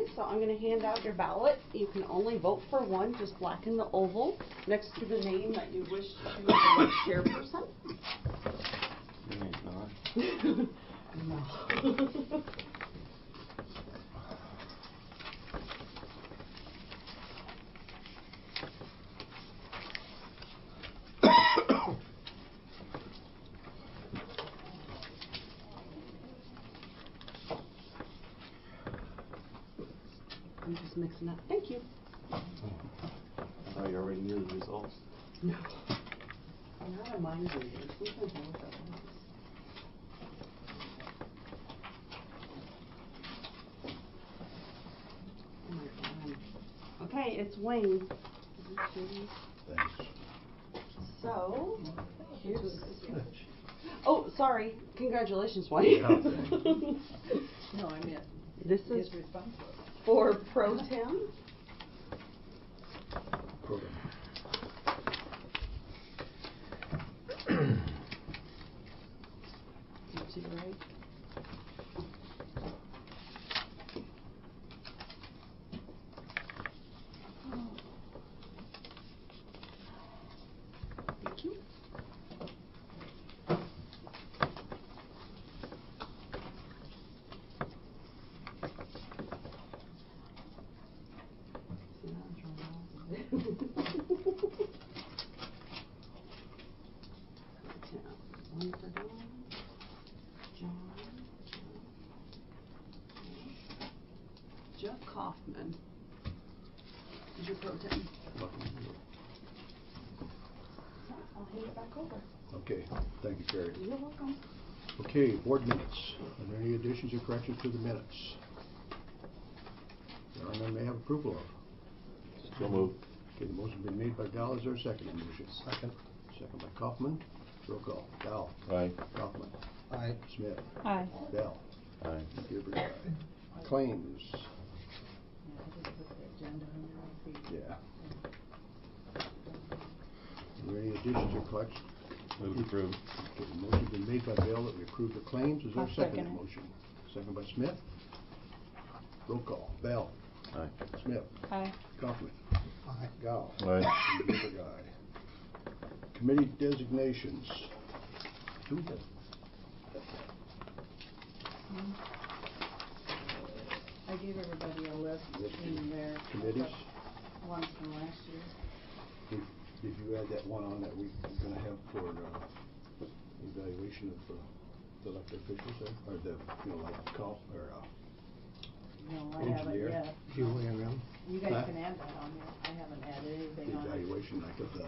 Okay, so I'm going to hand out your ballot. You can only vote for one. Just blacken the oval next to the name that you wish to choose as chairperson. No. I'm just mixing up. Thank you. Oh, you already knew the results? No. Now I'm mind readers. We can hold that once. Oh my God. Okay, it's Wayne. Thanks. So, here's. Oh, sorry. Congratulations, Wayne. Yeah, No, I meant this his is response was. for Pro Tem. Program. Is he right? Thank you. One for Don, John, Jeff Kaufman. Is your pro tem? I'll hand it back over. Okay, thank you, Carrie. You're welcome. Okay, board minutes. Are there any additions or corrections to the minutes? There are none. May I have approval of? So moved. Okay, the motion been made by Gal. Is there a second on the motion? Second. Second by Kaufman. Roll call. Gal. Aye. Kaufman. Aye. Smith. Aye. Bell. Aye. Gilbert, aye. Claims. Yeah, I didn't put the agenda on there. I see. Yeah. Are there any additions or corrections? Move to approve. Okay, the motion been made by Bell that we approve the claims. Is there a I'll second second on the it. motion? Second by Smith. Roll call. Bell. Aye. Smith. Aye. Kaufman. Aye. Gal. Aye. Gilbert, aye. Committee designations. Who has? I gave everybody a list in their Committees? ones from last year. Did you add that one on that we're going to have for evaluation of the elected officials there? Or the, like comp or No, I engineer? haven't yet. Julie and them. You guys Huh? can add that on there. I haven't added anything The on it. evaluation, like of the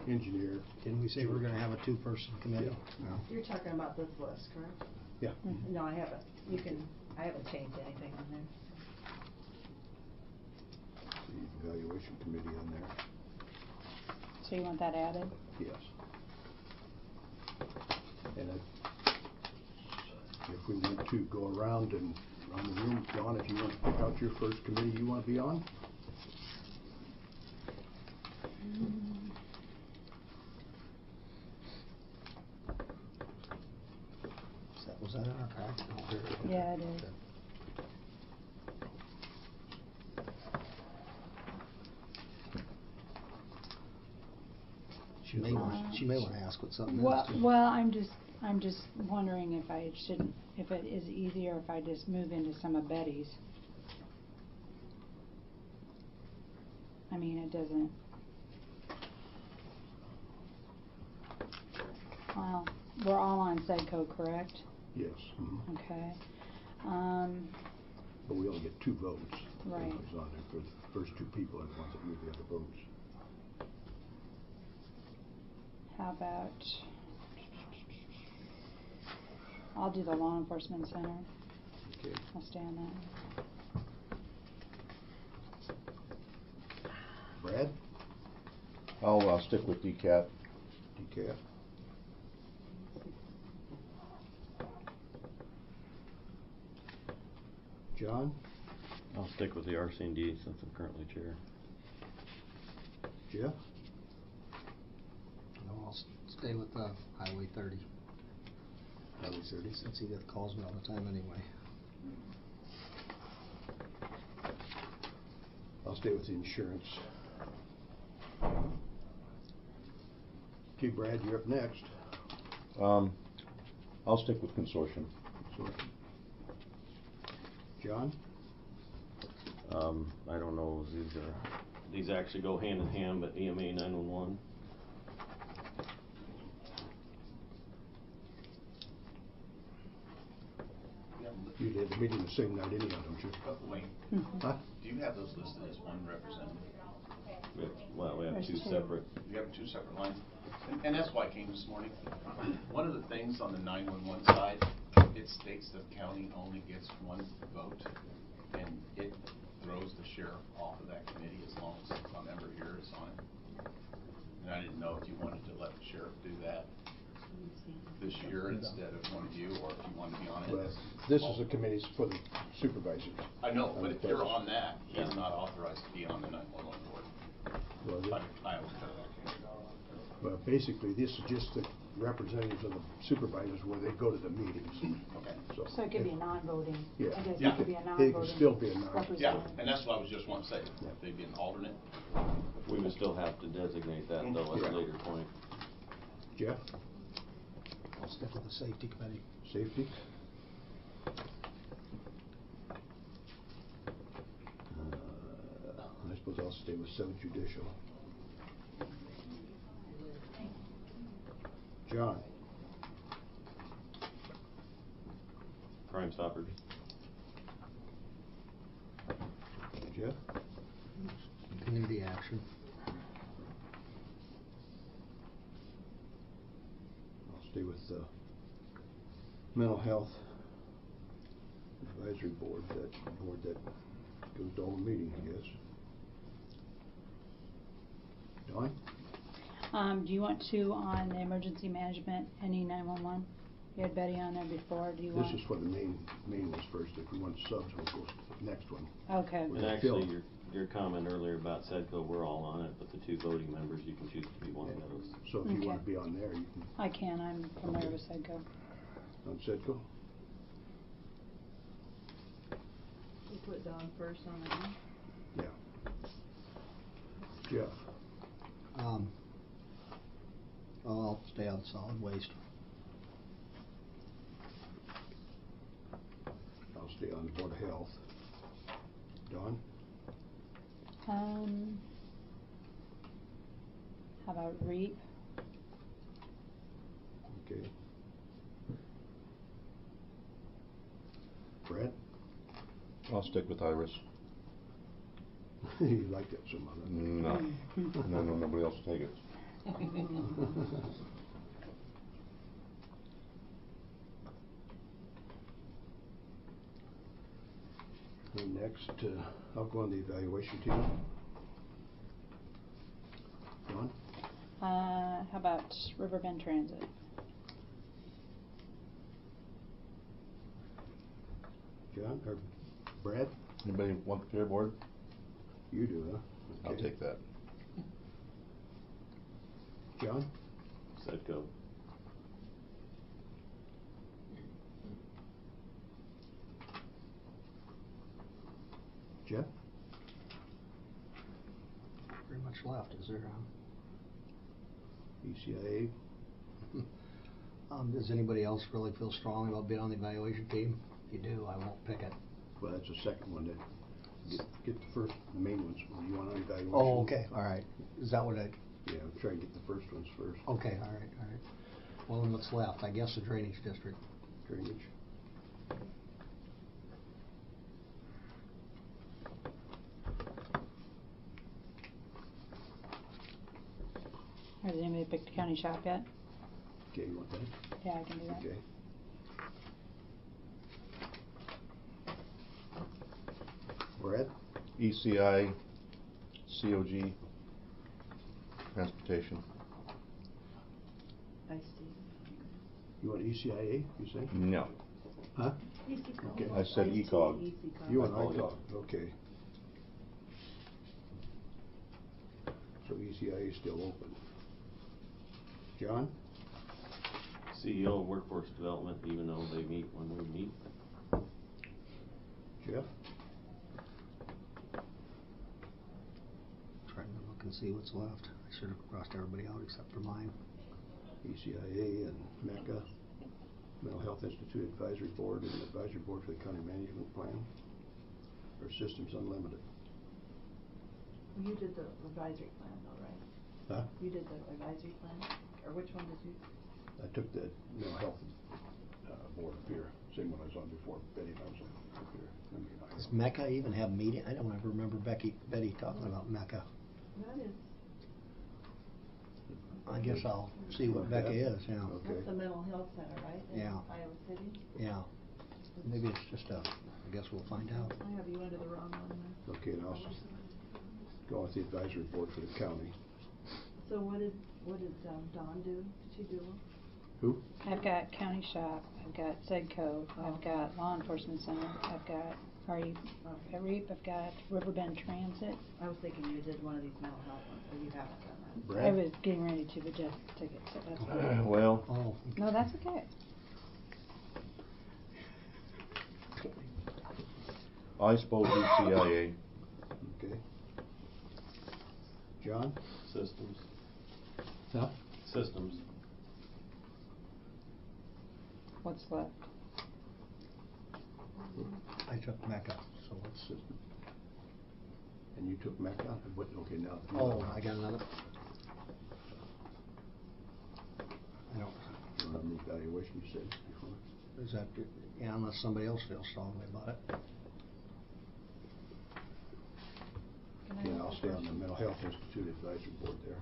engineer. Didn't we say we're gonna have a two-person committee? Yeah. No. You're talking about this list, correct? Yeah. Mm-hmm. No, I haven't. I haven't changed anything on there. The evaluation committee on there. So you want that added? Yes. And if we want to go around and around the room, John, if you want to pick out your first committee you want to be on? Was that in our packet? Yeah, it is. She may want to ask what something Well, is. Too. well, I'm just wondering if if it is easier if I just move into some of Betty's. I mean, it doesn't. Well, we're all on SEDCO, correct? Yes. Mm-hmm. Okay. But we only get 2 votes. Right. Who's on there for the first 2 people are the ones that usually have the votes. How about, I'll do the law enforcement center. Okay. I'll stay on that. Brad? I'll stick with DCAT. DCAT. John? I'll stick with the RC&D since I'm currently chair. Jeff? No, I'll stay with Highway 30. Highway 30. Since he calls me all the time anyway. I'll stay with the insurance. Okay, Brad, you're up next. I'll stick with consortium. John? I don't know, these actually go hand in hand, but EMA 911. You did the meeting the same night anyhow, don't you? Wayne, Huh? do you have those listed as one representative? We have There's two two. separate. You have two separate lines? And that's why I came this morning. One of the things on the 911 side, it states that the county only gets one vote, and it throws the sheriff off of that committee as long as a member here is on it. And I didn't know if you wanted to let the sheriff do that this year instead of one of you, or if you wanted to be on it. Well, this is a committee for the supervisors. I know, but if you're on that, he's not authorized to be on the 911 board. Well, I always tell that. well, basically, this is just the representatives of the supervisors where they go to the meetings. Okay. So it could be a non-voting, Yeah. I guess Yeah. it could be a It non-voting. can still be a non. representative. Yeah, and that's what I was just wanting to say. Yeah. They'd be an alternate. We would still have to designate that though at Yeah. a later point. Jeff? I'll stick with the safety committee. Safety? I suppose I'll stay with sub-judicial. John? Crime Stoppers. Jeff? Community action. I'll stay with the mental health advisory board, that board that goes to all the meetings, I guess. Dawn? Do you want two on the emergency management, NE 911? You had Betty on there before, do you want? This is for the main ones first. If we want subs, we'll go to the next one. Okay. We're And gonna actually, fill. your comment earlier about SEDCO, we're all on it, but the two voting members, you can choose to be one of those. So if you want to Okay. be on there, you can, I can, I'm familiar with SEDCO. on Sedco. We'll put Dawn first on that one. Yeah. Jeff? I'll stay on solid waste. I'll stay on the Board of Health. Dawn? How about REAP? Okay. Brett? I'll stick with Iris. You like that so much. No. No, nobody else will take it. And next, I'll go on the evaluation team. Dawn? How about Riverbend Transit? John, or Brad? Anybody want the fair board? You do, huh? I'll Okay. take that. John? SEDCO. Jeff? Pretty much left, is there? ECIA? Does anybody else really feel strongly about being on the evaluation team? If you do, I won't pick it. Well, that's the second one then. Get the first, the main ones. You want on evaluation? Oh, okay, all right. Is that what I, Yeah, try and get the first ones first. okay, all right, all right. Well, then what's left? I guess the drainage district. Drainage. Has anybody picked the county shop yet? Okay, you want that? Yeah, I can do that. Okay. Brad? ECI, COG, transportation. I see. You want ECIA, you say? No. Huh? ECOG. Okay. I said ECOG. ECOG. You want I apologize. ICOG, okay. So ECIA is still open. John? CEO of Workforce Development, even though they meet when we meet. Jeff? and see what's left. I should have crossed everybody out except for mine. ECIA and MECA, Mental Health Institute Advisory Board, and Advisory Board for the County Management Plan, or Systems Unlimited. You did the advisory plan though, right? Huh? You did the advisory plan, or which one did you? I took the Mental Health Board up here, same one I was on before, Betty and I was up here. Does Mecca even have meeting? I don't ever remember Betty talking about Mecca. That is, I guess I'll see what Mecca is, yeah. Okay. that's the mental health center, right? In Yeah. Iowa City? Yeah. Maybe it's just I guess we'll find out. I have you under the wrong one then. Okay, and I'll go with the Advisory Board for the county. So what did Dawn do? Did she do one? Who? I've got county shop, I've got Sedco, I've got law enforcement center, I've got REAP, I've got Riverbend Transit. I was thinking you did one of these mental health ones, but you haven't done that. Brad? I was getting ready to, but Jeff took it, so that's fine. Well, Oh, No, that's okay. I suppose ECIA. Okay. John? systems, Huh? systems. What's left? I took Mecca, so let's. System. And you took MECA? What, okay, now. Oh, I got another. I don't. You want an evaluation, you said before? Is that, yeah, unless somebody else feels strongly about it. Can I Okay, ask I'll a stay on the question? Mental Health Institute Advisory Board there.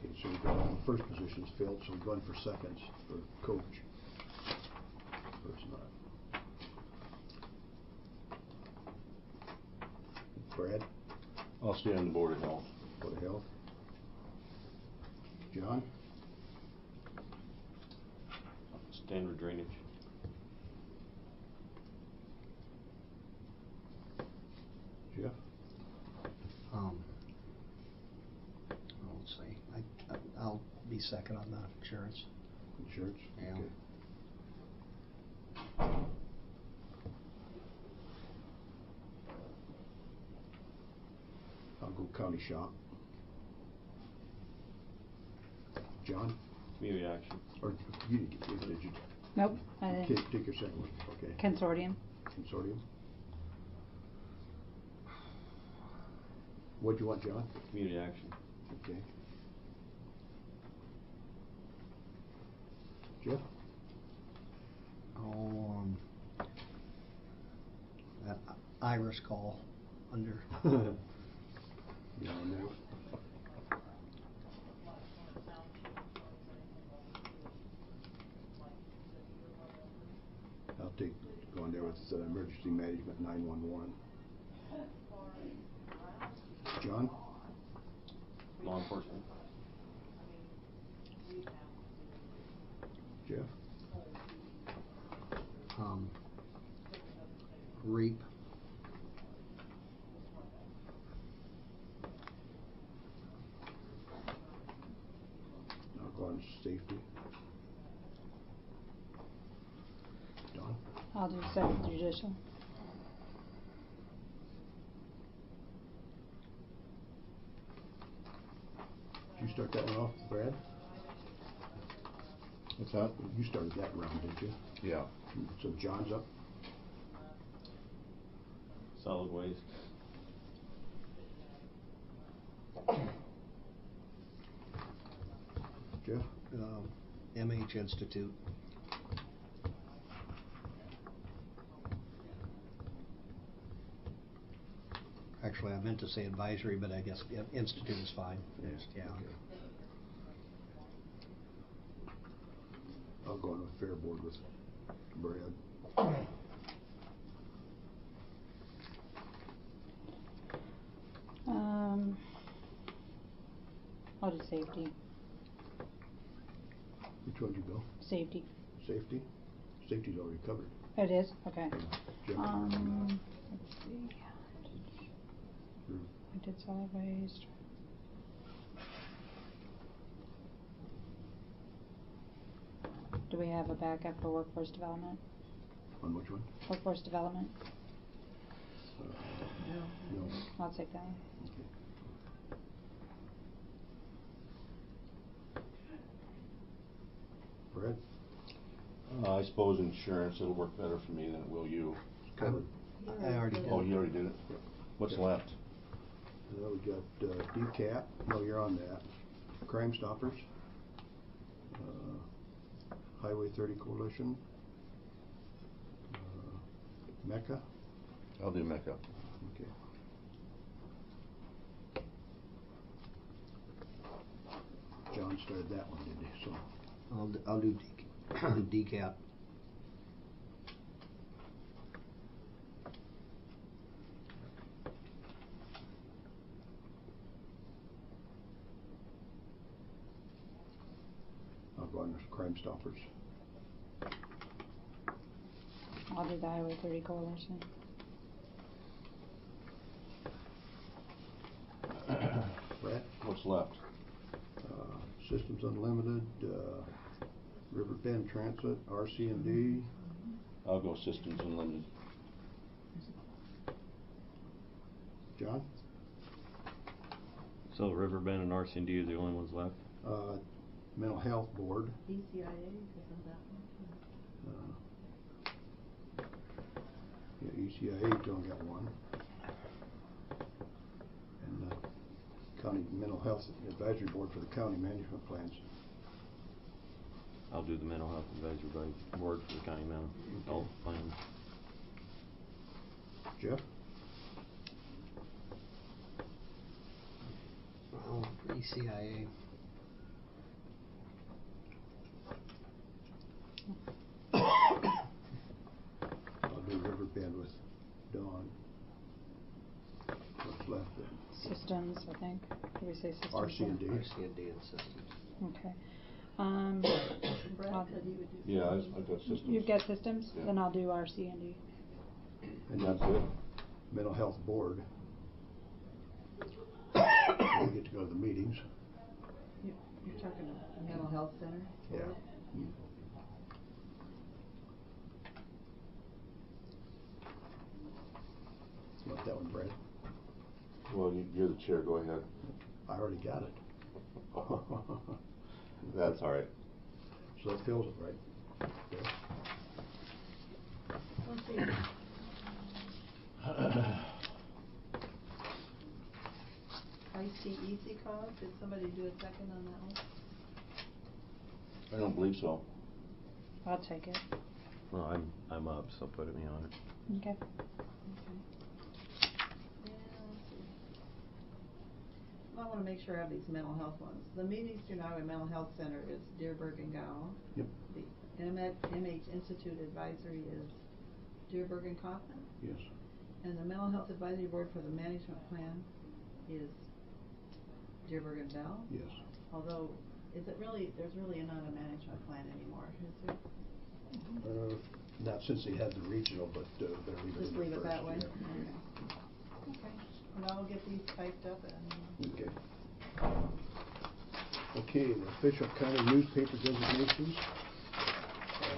Okay, so we've got all the first positions filled, so we're going for seconds for coach. First not. Brad, I'll stay on the Board of Health. Board of Health. John, Standard drainage. Jeff, Let's see, I'll be second on the insurance. Insurance. Yeah. Okay. I'll go county shop. John, Community action. or you didn't get, did you? Nope, I didn't. Take your second one, okay. Consortium. Consortium. What'd you want, John? Community action. Okay. Jeff? Oh, that Iris call under. You on there? I'll take, go on there with emergency management 911. John? Law enforcement. Jeff? REAP. I'll go on safety. Don? I'll do second judicial. Did you start that one off, Brad? What's that? You started that round, didn't you? Yeah. So John's up. Solid waste. Jeff? MH Institute. Actually, I meant to say advisory, but I guess institute is fine. Yeah. Okay. I'll go on with Fair Board with Brad. I'll do safety. Which one did you go? Safety. Safety? Safety's already covered. It is? Okay. Jeff? Let's see. You're- I did solid waste. Do we have a backup for workforce development? On which one? Workforce development? No. I'll take that one. Brett? I suppose insurance, it'll work better for me than it will you. It's covered. I already did. Oh, you already did it? What's Okay. left? We got DCAP, no, you're on that. Crime Stoppers. Highway 30 Coalition. Mecca. I'll do Mecca. Okay. John started that one, didn't he? So, I'll do decap. I'll go on with Crime Stoppers. I'll do the Highway 30 Coalition. Brett? What's left? Systems Unlimited, River Bend Transit, RC&D. I'll go Systems Unlimited. John? So Riverbend and RC&D are the only ones left? Mental Health Board. ECIA, isn't that one? Yeah, ECIA only got one. And County Mental Health Advisory Board for the county management plans. I'll do the Mental Health Advisory Board for the county mental health plan. Jeff? Oh, for ECIA. I'll do River Bend with Dawn. What's left then? Systems, I think. Did we say systems? RC&D. RC&D and systems. Okay. Brad I'll- said he would do. Yeah, I've got Systems. You've got systems? Yeah. Then I'll do RC&D. And That's it? Mental Health Board. We get to go to the meetings. You're talking a mental health center? Yeah. You want that one, Brad? Well, you're the chair, go ahead. I already got it. That's all right. So that fills it, right? Okay. Let's see. ICEC cog, did somebody do a second on that one? I don't believe so. I'll take it. Well, I'm up, so put me on it. Okay. Okay. Yeah, let's see. I wanna make sure I have these mental health ones. The Meeting Student Highway Mental Health Center is Dearborn and Gowan. Yep. The MH Institute Advisory is Dearborn and Kaufman. Yes. And the Mental Health Advisory Board for the Management Plan is Dearborn and Bell. Yes. Although, there's really not a management plan anymore, is there? Not since they had the regional, but they're leaving Just it leave it first, that way? yeah. Okay, and I'll get these typed up and. Okay. Okay, the official county newspaper designations.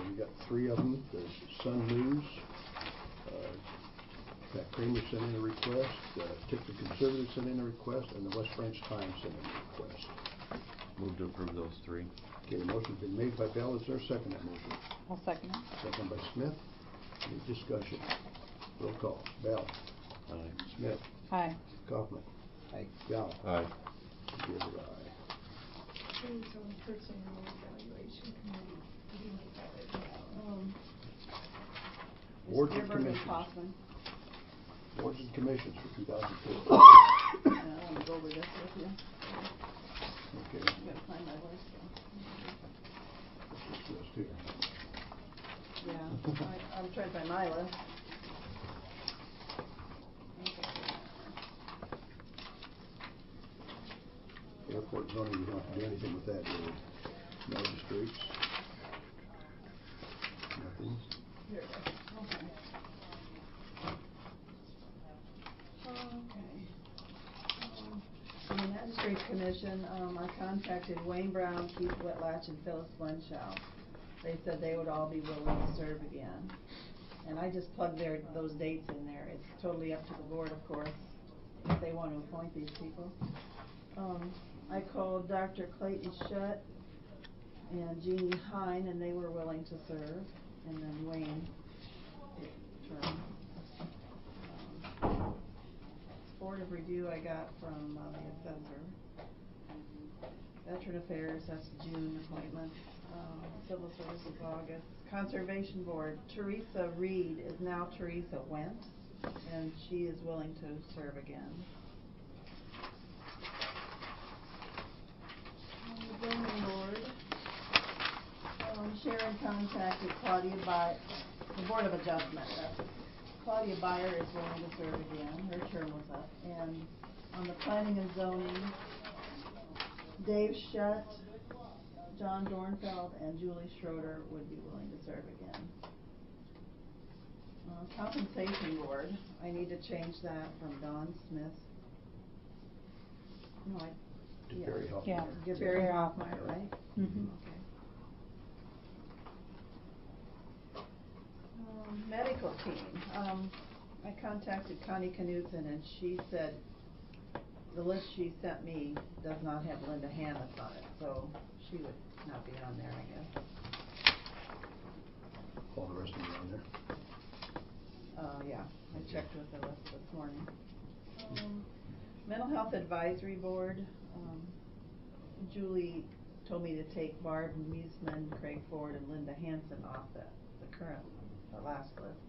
We got 3 of them. There's Sun News. Pat Kramer sent in a request. Tickler Conservative sent in a request, and the West Branch Times sent in a request. Move to approve those 3. Okay, the motion's been made by Bell. Is there a second that motion? I'll second it. Second by Smith. Any discussion? Roll call. Bell. Aye. Smith. Aye. Kaufman. Aye. Gal. Aye. Give it aye. Boards and Dearborn and commissions. Kaufman. Boards and commissions for 2004. Yeah, I wanna go over this with you. Okay. I'm gonna find my list though. This list here. Yeah, I'm trying to find my list. Okay. Airport zoning, you don't have to do anything with that, do you? Magistrates. Nothing. Here it is, okay. Okay. In the Magistrates Commission, I contacted Wayne Brown, Keith Whitlatch, and Phyllis Glenshaw. They said they would all be willing to serve again. And I just plugged those dates in there. It's totally up to the board, of course. if they want to appoint these people. I called Dr. Clayton Shutt and Jeannie Hine, and they were willing to serve, and then Wayne, term. Board of Review I got from the assessor. Veteran Affairs, that's June appointment. Civil Services, August. Conservation Board, Teresa Reed is now Teresa Wentz, and she is willing to serve again. The Zoning Board, Sharon contacted Claudia by the Board of Adjustment. Claudia Byer is willing to serve again. Her term was up. And on the Planning and Zoning, Dave Shutt, John Dornfeld, and Julie Schroeder would be willing to serve again. Compensation Board, I need to change that from Don Smith. No, To yeah. Barry Hoffmeyer. Yeah. You're Barry Hoffmeyer, right? Mhm. Okay. Medical team, I contacted Connie Knudsen, and she said the list she sent me does not have Linda Hannes on it, so she would not be on there, I guess. All the rest of them are on there. Yeah, I checked with the list this morning. Mental Health Advisory Board, Julie told me to take Barb Museman, Craig Ford, and Linda Hansen off the last list.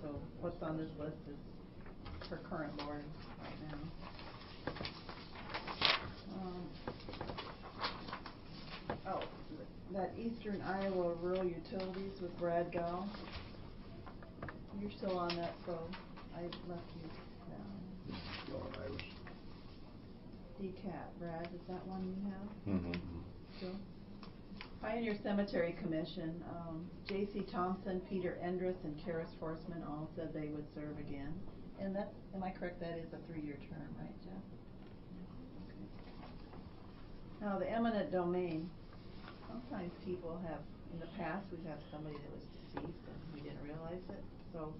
So what's on this list is her current board right now. That Eastern Iowa Rural Utilities with Brad Gow. You're still on that, so I left you down. Well, I was. DCAT, Brad, is that one you have? Mm-hmm. Still? Pioneer Cemetery Commission, J.C. Thompson, Peter Endress, and Karis Horseman all said they would serve again. And that's, am I correct, that is a 3-year term, right, Jeff? Okay. Now, the eminent domain, sometimes people have, in the past, we've had somebody that was deceased and we didn't realize it. So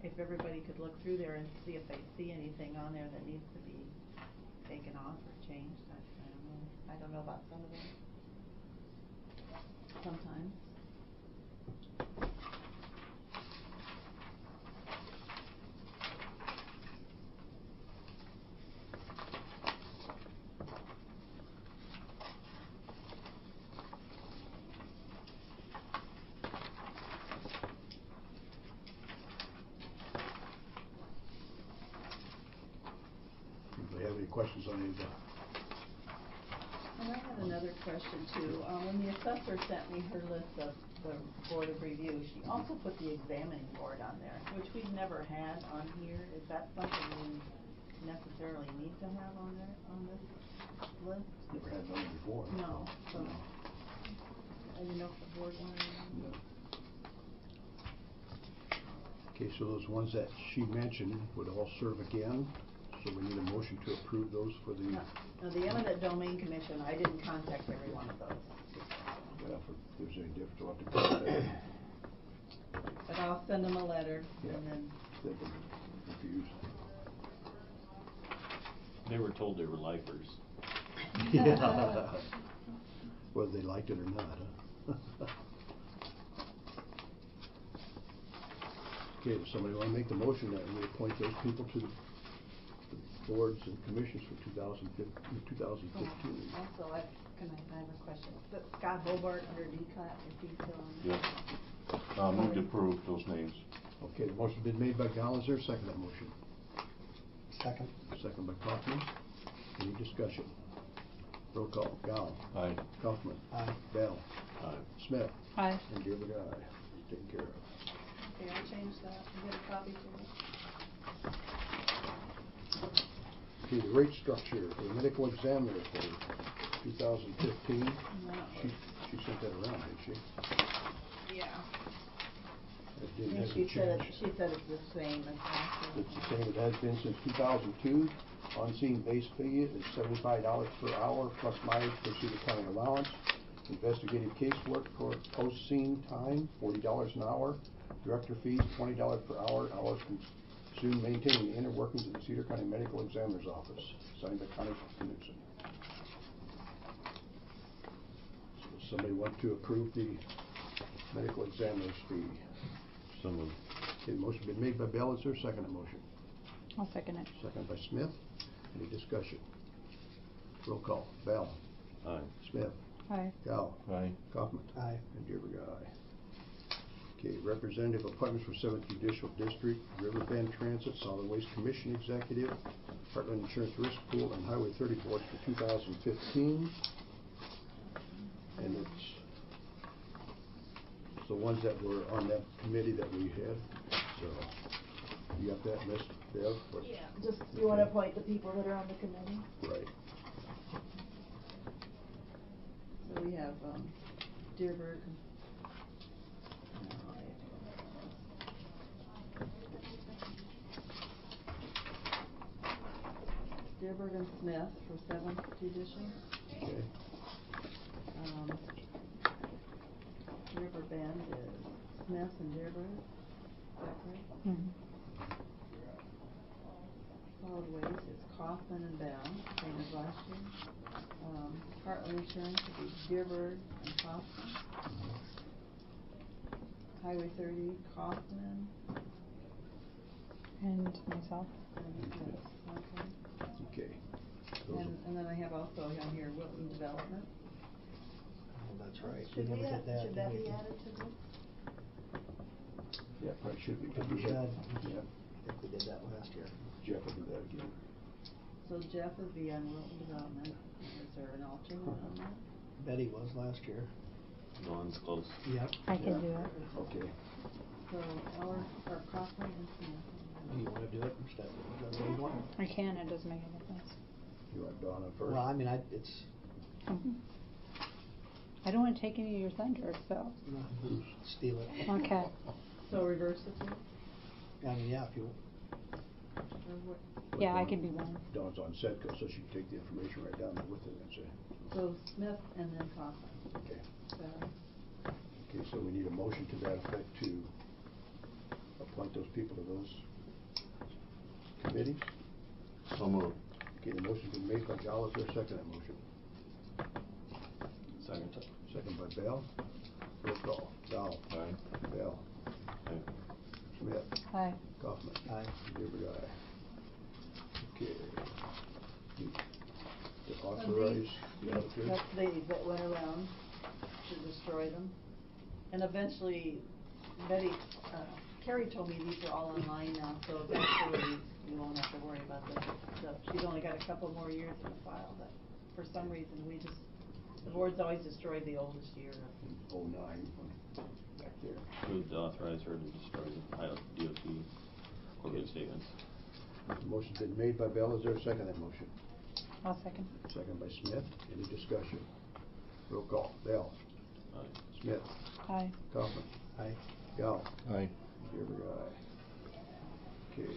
if everybody could look through there and see if they see anything on there that needs to be taken off or changed, I don't know. I don't know about some of them. Sometimes. Anybody have any questions on any of that? And I had another question too. When the assessor sent me her list of the Board of Review, she also put the examining board on there, which we've never had on here. Is that something we necessarily need to have on there, on this list? Never had one before. No, so, I didn't know if the board wanted to. No. Okay, so those ones that she mentioned would all serve again, so we need a motion to approve those for the. No. Now, the Eminent Domain Commission, I didn't contact every one of those. Well, if there's any difference, we'll have to contact. But I'll send them a letter Yeah. and then, They've been confused. They were told they were lifers. Yeah. Whether they liked it or not, huh? Okay, does somebody want to make the motion that we appoint those people to the boards and commissions for 2015? also, I have a question. But Scott Hobart under DCAT, is he still on? Yes. Move to approve those names. Okay, the motion's been made by Gal. Is there a second to that motion? Second. Second by Kaufman. Any discussion? Roll call. Gal. Aye. Kaufman. Aye. Bell. Aye. Smith. Aye. And Gilbert, aye. Taken care of. Okay, I'll change that. You get a copy too? Okay, the rate structure for the medical examiner for 2015. No. She sent that around, didn't she? Yeah. That I didn't think have she to said change. she said it's the same as last year. It's the same it has been since 2002. On-scene base fee is $75 per hour plus mileage per Cedar County allowance. Investigative casework for post-scene time, $40 an hour. Director fees, $20 per hour. Hours Soon maintaining the inner workings of the Cedar County Medical Examiner's Office, signed by Connie Knudsen. So does somebody want to approve the medical examiner's fee? So moved. Okay, the motion been made by Bell. Is there a second motion? I'll second it. Second by Smith. Any discussion? Roll call. Bell. Aye. Smith. Aye. Gal. Aye. Kaufman. Aye. And Dearborn, aye. Okay, representative appointments for 7th Judicial District, Riverbend Transit, Solid Waste Commission Executive, Heartland Insurance Risk Pool, and Highway 30 boards for 2015. And it's the ones that were on that committee that we had. So, you got that, Miss Bev? What- Yeah, just, you wanna appoint the people that are on the committee? Right. So we have, Dearborn. Dearborn and Smith for 7th Judicial. Okay. Riverbend is Smith and Dearborn. Is that correct? Mhm. Solid Waste is Kaufman and Bell, same as last year. Heartland Insurance would be Dearborn and Kaufman. Highway 30, Kaufman And myself. and Smith. Okay. Okay. Those And then I have also on here Wilton Development. Oh, that's right. We Should never we did add, that. should did that we? be added to this? Yeah, probably should be. 'cause Probably we had- should. Yeah, I think we did that last year. Jeff will do that again. So Jeff would be on Wilton Development. Is there an alternate on that? Betty was last year. Dawn's close. Yep. I can Yeah. do it. Okay. So or Kaufman and Smith. Do you wanna do it instead? Is that what you want? I can, it doesn't make a difference. You want Dawn on first? Well, I mean, it's, Mhm. I don't wanna take any of your thunder, so. steal it. Okay. So reverse the two? I mean, yeah, if you, Or what? Yeah, I can be one. Dawn's on Sedco, so she can take the information right down there with her and say, So Smith and then Kaufman. okay. Is that right? Okay, so we need a motion to that effect to appoint those people to those committees. So moved. Okay, the motion's been made by Gal. Is there a second that motion? Second. Second by Bell. Roll call. Gal. Aye. Bell. Aye. Smith. Aye. Kaufman. Aye. Dearborn, aye. Okay. To And authorize the these auditor. custodies that went around to destroy them. And eventually, Betty, Carrie told me these are all online now, so eventually we won't have to worry about this stuff. She's only got a couple more years in the file, but for some reason, the board's always destroyed the oldest year of. 09, back there. Move to authorize her to destroy the Ohio DOT quarterly statements. The motion's been made by Bell. Is there a second that motion? I'll second. Second by Smith. Any discussion? Roll call. Bell. Aye. Smith. Aye. Kaufman. aye. Gal. Aye. Dearborn, aye. Okay.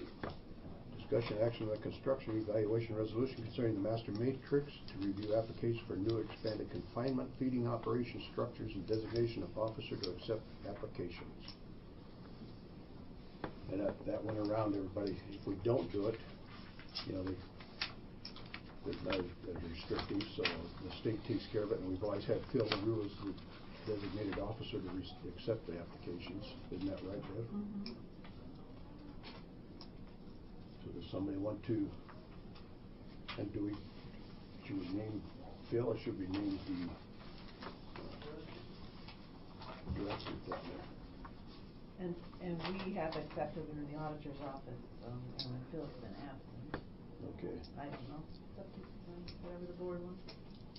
Discussion action on the construction evaluation resolution concerning the master matrix to review application for new expanded confinement feeding operation structures and designation of officer to accept applications. And that went around everybody. If we don't do it, you know, there's not as restrictive, so the state takes care of it, and we've always had Phil LaRue as the designated officer to accept the applications. Isn't that right, Bev? Mm-hmm. So does somebody want to, and should we name Phil, or should we name the director down there? And we have accepted them in the auditor's office, and Phil's been absent. Okay, I don't know, it's up to, whatever the board wants.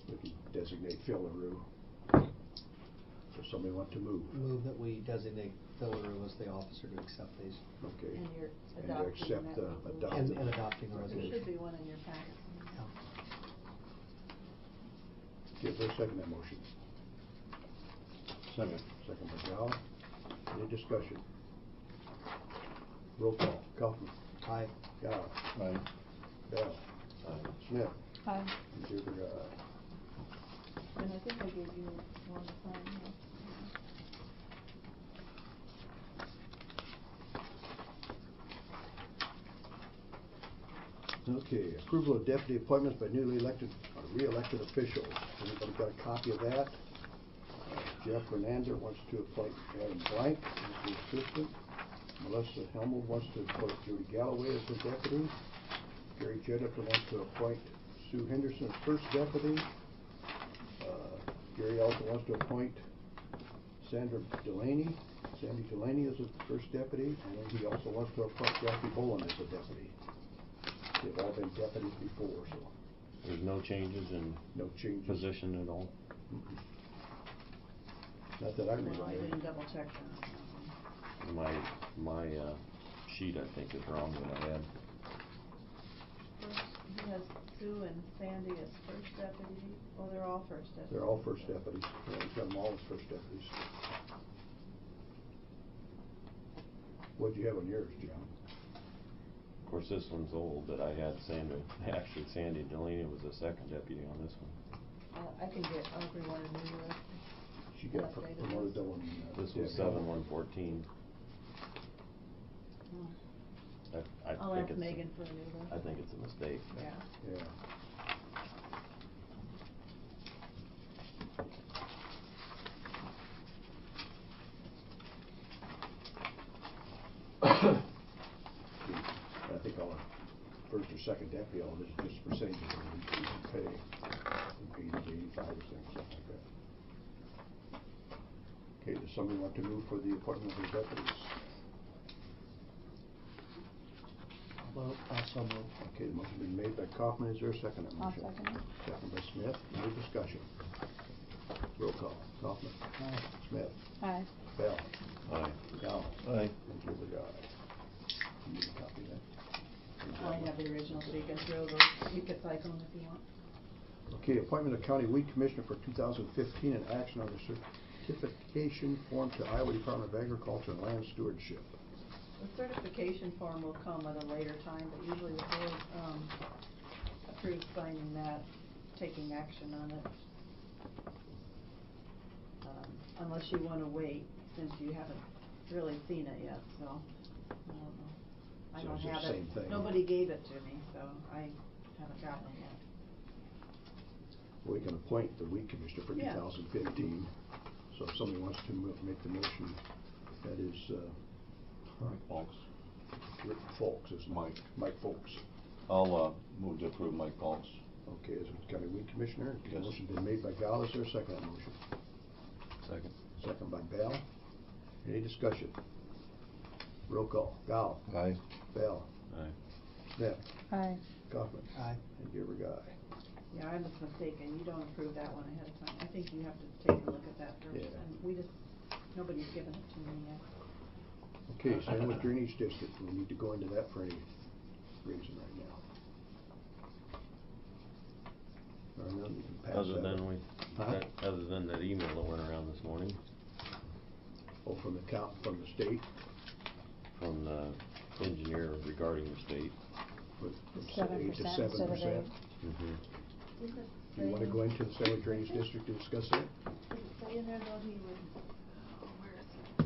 we can designate Phil LaRue. Does somebody want to move? Move that we designate Phil LaRue as the officer to accept these. Okay. And you're And to adopting accept that the, resolution. adopt And, the- and adopting the There resolution. should be one in your packet. Yeah. Okay, is there a second that motion? Second. Second by Gal. Any discussion? Roll call. Kaufman. Aye. Gal. Aye. Bell. Aye. Smith. Aye. And Dearborn, aye. And I think I gave you one to sign here. Okay, approval of deputy appointments by newly elected or re-elected officials. Anybody got a copy of that? Jeff Renander wants to appoint Adam Blank as the assistant. Melissa Helmut wants to appoint Jody Galloway as the deputy. Gary Jeddick wants to appoint Sue Henderson as first deputy. Gary also wants to appoint Sandy Delaney as the first deputy, and then he also wants to appoint Jackie Boland as a deputy. They've all been deputies before, so. There's no changes in No changes. position at all? Not that I No, I remember. didn't double check that. My sheet, I think, is wrong that I had. First, he has Sue and Sandy as first deputy. Oh, they're all first deputies. They're all first deputies. Yeah, he's got them all as first deputies. What'd you have on yours, John? Of course, this one's old, but I had Sandy Delaney was the second deputy on this one. I can get everyone a new list. She got Updated promoted list. to one. This was 7/114. I I'll think ask it's, Megan for a new list. I think it's a mistake. Yeah. Yeah. I think all first or second deputy, all this is just percentages of the pay. From 80 to 85 or something like that. Okay, does somebody want to move for the appointment of the deputies? Well, also move. Okay, the motion been made by Kaufman. Is there a second on the I'll motion? second it. Second by Smith. Any discussion? Roll call. Kaufman. Aye. Smith. Aye. Bell. Aye. Dow. Aye. And Gilbert, aye. You need a copy of that? I have the original, so you can throw those, you could cycle them if you want. Okay, appointment of county weed commissioner for 2015 and action on the certification form to Iowa Department of Agriculture and Land Stewardship. The certification form will come at a later time, but usually the board approves signing that, taking action on it. Unless you want to wait, since you haven't really seen it yet, so I don't know. I So don't it's the have same it. thing. Nobody gave it to me, so I haven't gotten it yet. We can appoint the weed commissioner for Yeah. 2015. So if somebody wants to make the motion, that is Mike Folks. Rick Folks, is Mike. Mike Folks. I'll move to approve Mike Folks. Okay, as the county weed commissioner. Yes. Motion been made by Gal. Is there a second on the motion? Second. Second by Bell. Any discussion? Roll call. Gal. Aye. Bell. Aye. Smith. Aye. Kaufman. Aye. And Gilbert, aye. Yeah, I was mistaken. You don't approve that one ahead of time. I think you have to take a look at that first. Yeah. And we just, nobody's given it to me yet. Okay, same with drainage district. We need to go into that for any reason right now. Or none, you can pass Other that. than Huh? other than that email that went around this morning Oh, from the state? from the engineer regarding the state. From 7% 8 to instead of 7%. 8. Mm-hmm. Didn't it Do you want to say- go into the Cedar Drainage District to discuss that? Does it say in there though he would, where is it?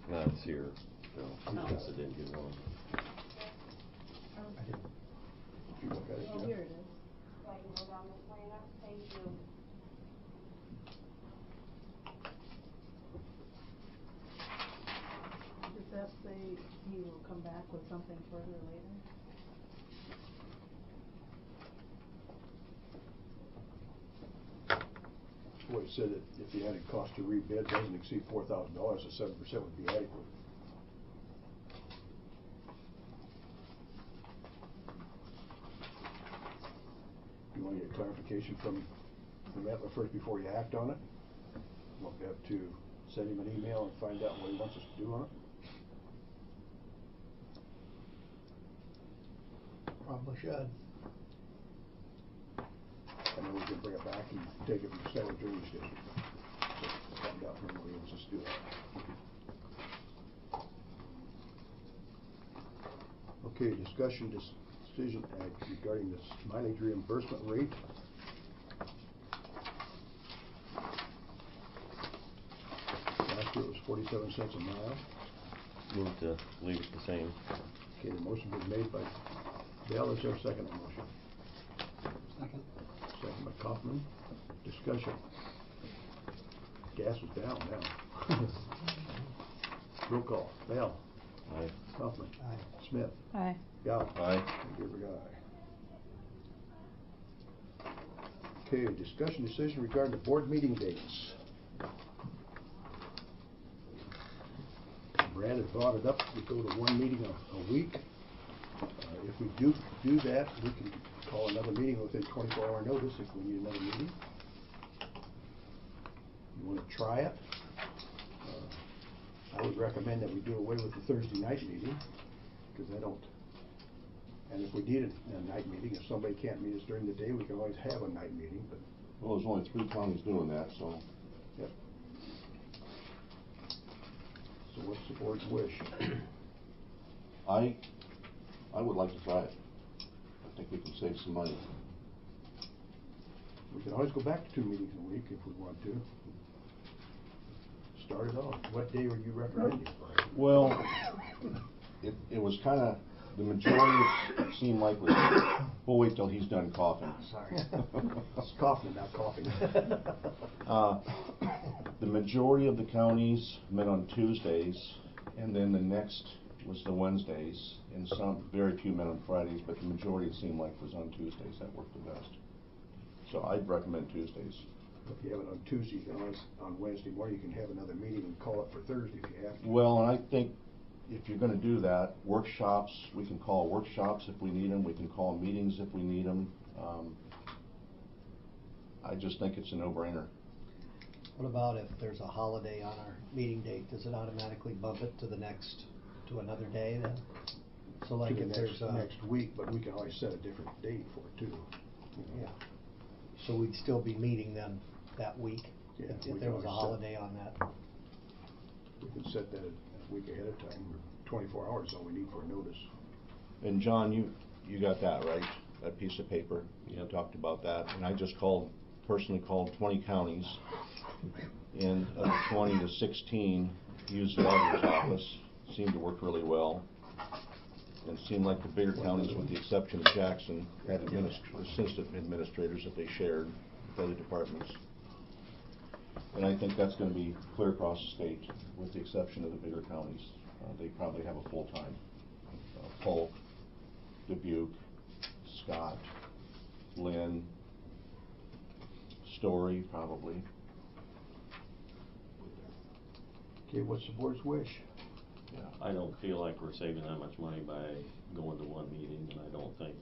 That's here, Phil. Oh. Guess I didn't get one. I didn't. Did you look at it, Oh, Jeff? here it is. So I can go down this way now? Thank you. Does that say he will come back with something further later? Well, it said that if the added cost to rebid doesn't exceed $4,000, the 7% would be adequate. You want to get clarification from Etler first before you act on it? Want to have to send him an email and find out what he wants us to do on it? Probably should. And then we can bring it back and take it from the Cedar Drainage District. So find out from him what he wants us to do. Okay, discussion, decision regarding this mileage reimbursement rate. Last year it was 47 cents a mile. Move to leave it the same. Okay, the motion was made by Dell. Is there a second on the motion? Second. Second by Kaufman. Discussion. Gas is down now. Roll call. Dell. Aye. Kaufman. Aye. Smith. Aye. Gow. Aye. And Gerber, aye. Okay, discussion decision regarding the board meeting dates. Brad had brought it up, we go to one meeting a week. If we do that, we can call another meeting within 24-hour notice if we need another meeting. You want to try it? I would recommend that we do away with the Thursday night meeting, because I don't, and if we need a night meeting, if somebody can't meet us during the day, we can always have a night meeting, but. Well, there's only 3 counties doing that, so. Yep. So what's the board's wish? I would like to try it. I think we can save some money. We can always go back to 2 meetings a week if we want to. Start it off. What day are you recommending, Brian? Well, it was kind of, the majority seemed like was, we'll wait till he's done coughing. Sorry. It's coughing, not coughing. The majority of the counties met on Tuesdays, and then the next was the Wednesdays, and some, very few met on Fridays, but the majority it seemed like was on Tuesdays. That worked the best. So I'd recommend Tuesdays. If you have it on Tuesday, you can always, on Wednesday morning, you can have another meeting and call it for Thursday if you have to. Well, and I think if you're gonna do that, workshops, we can call workshops if we need them, we can call meetings if we need them. I just think it's a no-brainer. What about if there's a holiday on our meeting date? Does it automatically bump it to to another day then? So like To if the there's a. next week, but we can always set a different date for it too. Yeah. So we'd still be meeting then that week? Yeah, we If can there was a always set- holiday on that? We can set that a week ahead of time, or 24 hours is all we need for a notice. And John, you got that, right? That piece of paper? You talked about that, and I just personally called 20 counties, and of the 20 to 16 used the auditor's office. Seemed to work really well. And it seemed like the bigger counties, with the exception of Jackson, had assistant administrators that they shared with other departments. And I think that's gonna be clear across the state, with the exception of the bigger counties. They probably have a full-time. Polk, Dubuque, Scott, Lynn, Story, probably. Okay, what's the board's wish? Yeah. I don't feel like we're saving that much money by going to one meeting, and I don't think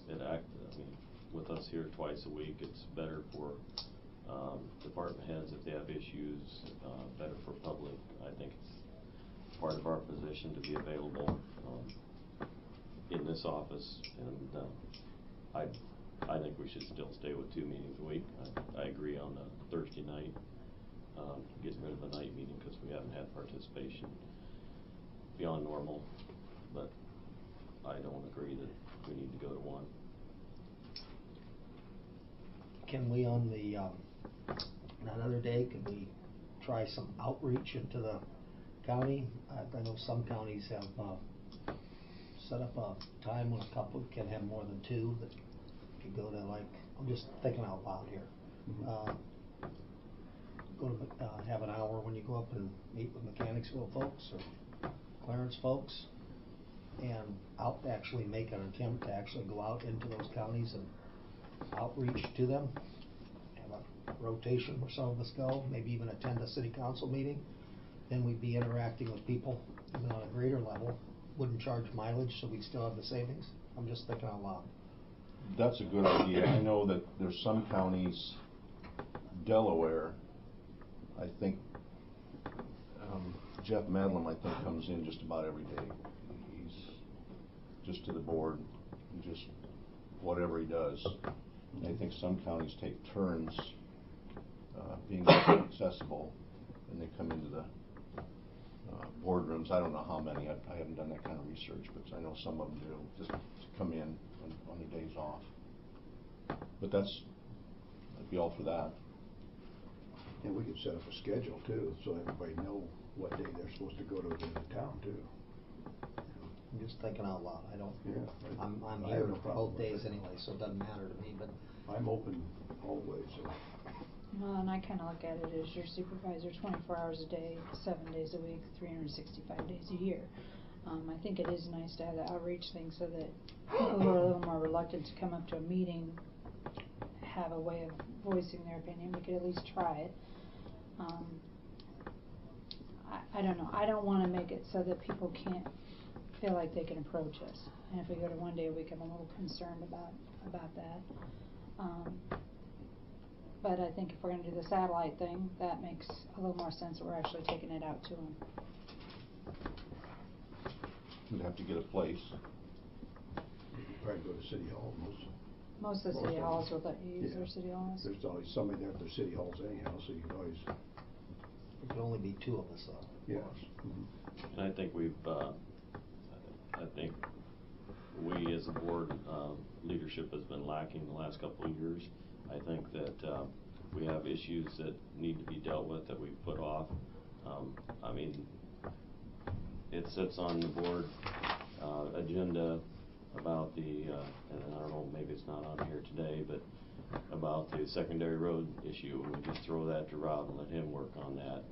I mean, with us here twice a week, it's better for department heads if they have issues, better for public. I think it's part of our position to be available in this office, and I think we should still stay with 2 meetings a week. I agree on the Thursday night, getting rid of the night meeting because we haven't had participation beyond normal, but I don't agree that we need to go to one. Can we on the, that other day, could we try some outreach into the county? I know some counties have, set up a time when a couple can have more than 2, that could go to, like, I'm just thinking out loud here. Go to, have an hour when you go up and meet with Mechanicsville folks or Clarence folks, and actually make an attempt to actually go out into those counties and outreach to them. Have a rotation where some of us go, maybe even attend a city council meeting. Then we'd be interacting with people even on a greater level. Wouldn't charge mileage, so we'd still have the savings. I'm just thinking out loud. That's a good idea. I know that there's some counties, Delaware, I think, Jeff Madlam, I think, comes in just about every day. He's just to the board, and just whatever he does. And I think some counties take turns being accessible, and they come into the boardrooms. I don't know how many. I haven't done that kind of research, but I know some of them do, just to come in on their days off. But I'd be all for that. And we could set up a schedule too, so everybody know what day they're supposed to go to the town too. I'm just thinking out loud, I don't, Yeah. I'm I here have no problem both with days that. anyway, so it doesn't matter to me, but I'm open always, so. Well, and I kinda look at it as your supervisor 24 hours a day, 7 days a week, 365 days a year. I think it is nice to have the outreach thing so that people who are a little more reluctant to come up to a meeting have a way of voicing their opinion. We could at least try it. I don't know, I don't wanna make it so that people can't feel like they can approach us. And if we go to 1 day a week, I'm a little concerned about that. But I think if we're gonna do the satellite thing, that makes a little more sense that we're actually taking it out to them. We'd have to get a place. Probably go to City Hall Most of the Most city of halls them. will let you use Yeah. their city halls. There's always somebody there at their city halls anyhow, so you can always, there can only be 2 of us though. yes. And I think I think we as a board, leadership has been lacking the last couple of years. I think that, we have issues that need to be dealt with that we've put off. I mean, it sits on the board, agenda about the, and I don't know, maybe it's not on here today, but about the secondary road issue. We just throw that to Rob and let him work on that.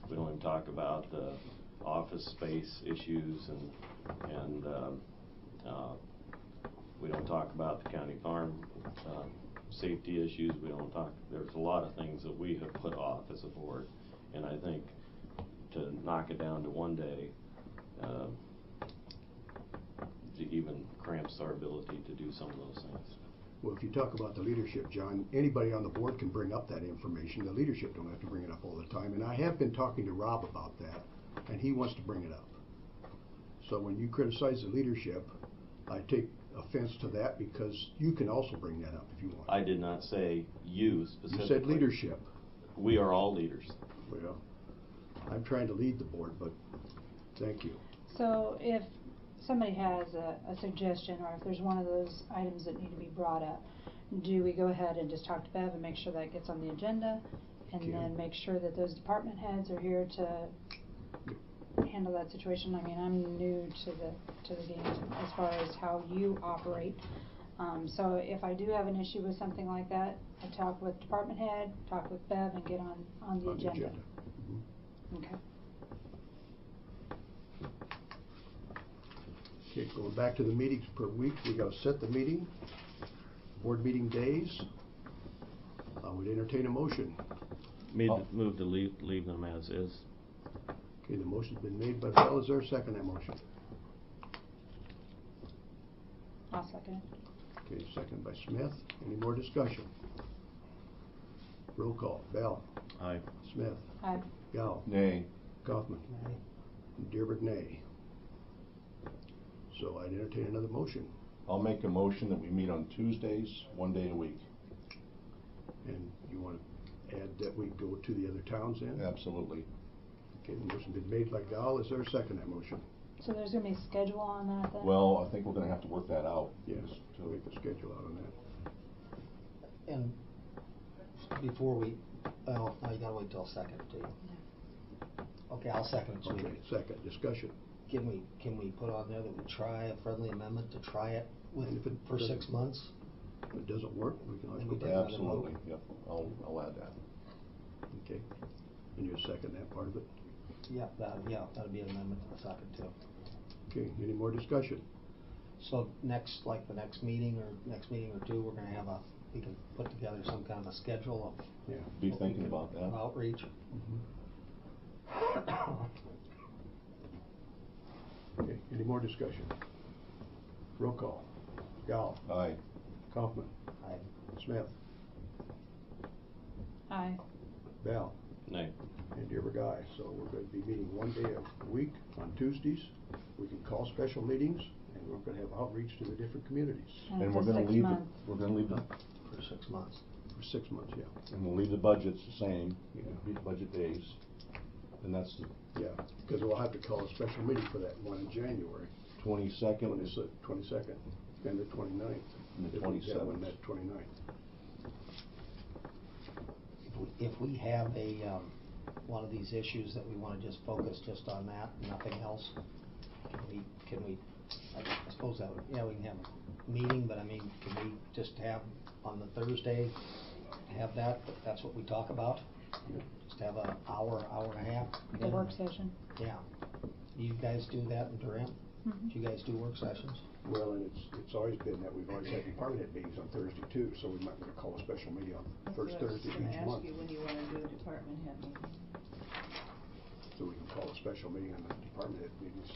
We don't even talk about the office space issues and we don't talk about the county farm, safety issues. We don't talk, there's a lot of things that we have put off as a board. And I think to knock it down to 1 day, even cramps our ability to do some of those things. Well, if you talk about the leadership, John, anybody on the board can bring up that information. The leadership don't have to bring it up all the time. And I have been talking to Rob about that, and he wants to bring it up. So when you criticize the leadership, I take offense to that because you can also bring that up if you want. I did not say you specifically. You said leadership. We are all leaders. Well, I'm trying to lead the board, but thank you. So if somebody has a suggestion, or if there's one of those items that need to be brought up, do we go ahead and just talk to Bev and make sure that gets on the agenda? And Yeah. then make sure that those department heads are here to handle that situation? I mean, I'm new to the game as far as how you operate. So if I do have an issue with something like that, I talk with department head, talk with Bev, and get on the agenda. Mhm. Okay. Okay, going back to the meetings per week, we gotta set the meeting, board meeting days. I would entertain a motion. Move to leave them as is. Okay, the motion's been made by Bell. Is there a second that motion? I'll second it. Okay, second by Smith. Any more discussion? Roll call. Bell. Aye. Smith. Aye. Gal. Nay. Kaufman. Dearborn, nay. So I'd entertain another motion. I'll make a motion that we meet on Tuesdays, 1 day a week. And you want to add that we go to the other towns then? Absolutely. Okay, the motion's been made by Gal. Is there a second that motion? So there's gonna be a schedule on that then? Well, I think we're gonna have to work that out. Yes, So to make a schedule out on that. And before we, well, no, you gotta wait till second too. Okay, I'll second it, so we Okay, second, discussion. can we put on there that we try a friendly amendment to try it with, And if it for doesn't- 6 months? If it doesn't work, we can always And go we back. take another vote. Absolutely, yep, I'll add that. Okay, and you second that part of it? Yeah, that'd be an amendment to the second too. Okay, any more discussion? So the next meeting or two, we're gonna have we can put together some kind of a schedule of. Yeah. Be what we thinking can- about that. of outreach. Okay, any more discussion? Roll call. Gal. Aye. Kaufman. Aye. Smith. Aye. Bell. Nay. And Dearborn, aye. So we're going to be meeting 1 day a week on Tuesdays. We can call special meetings, and we're going to have outreach to the different communities And And it's we're a gonna 6 leave month. we're gonna leave the, For 6 months. for 6 months, yeah. and we'll leave the budgets the same, Yeah. be the budget days. And that's the Yeah, because we'll have to call a special meeting for that one in January. 22nd. 22nd and the 29th. And the If we have one 27th. that 29th. If we have a one of these issues that we wanna just focus just on that, nothing else? Can we, I suppose that would, yeah, we can have a meeting, but I mean, can we just have on the Thursday, have that's what we talk about? Just have an hour, hour and a half? The work session. Yeah. You guys do that in Durant? Mhm. Do you guys do work sessions? Well, and it's always been that we've always had department head meetings on Thursday too, so we might want to call a special meeting on That's first what I was Thursday gonna each ask month. you when you wanna do a department head meeting. So we can call a special meeting on the department head meetings.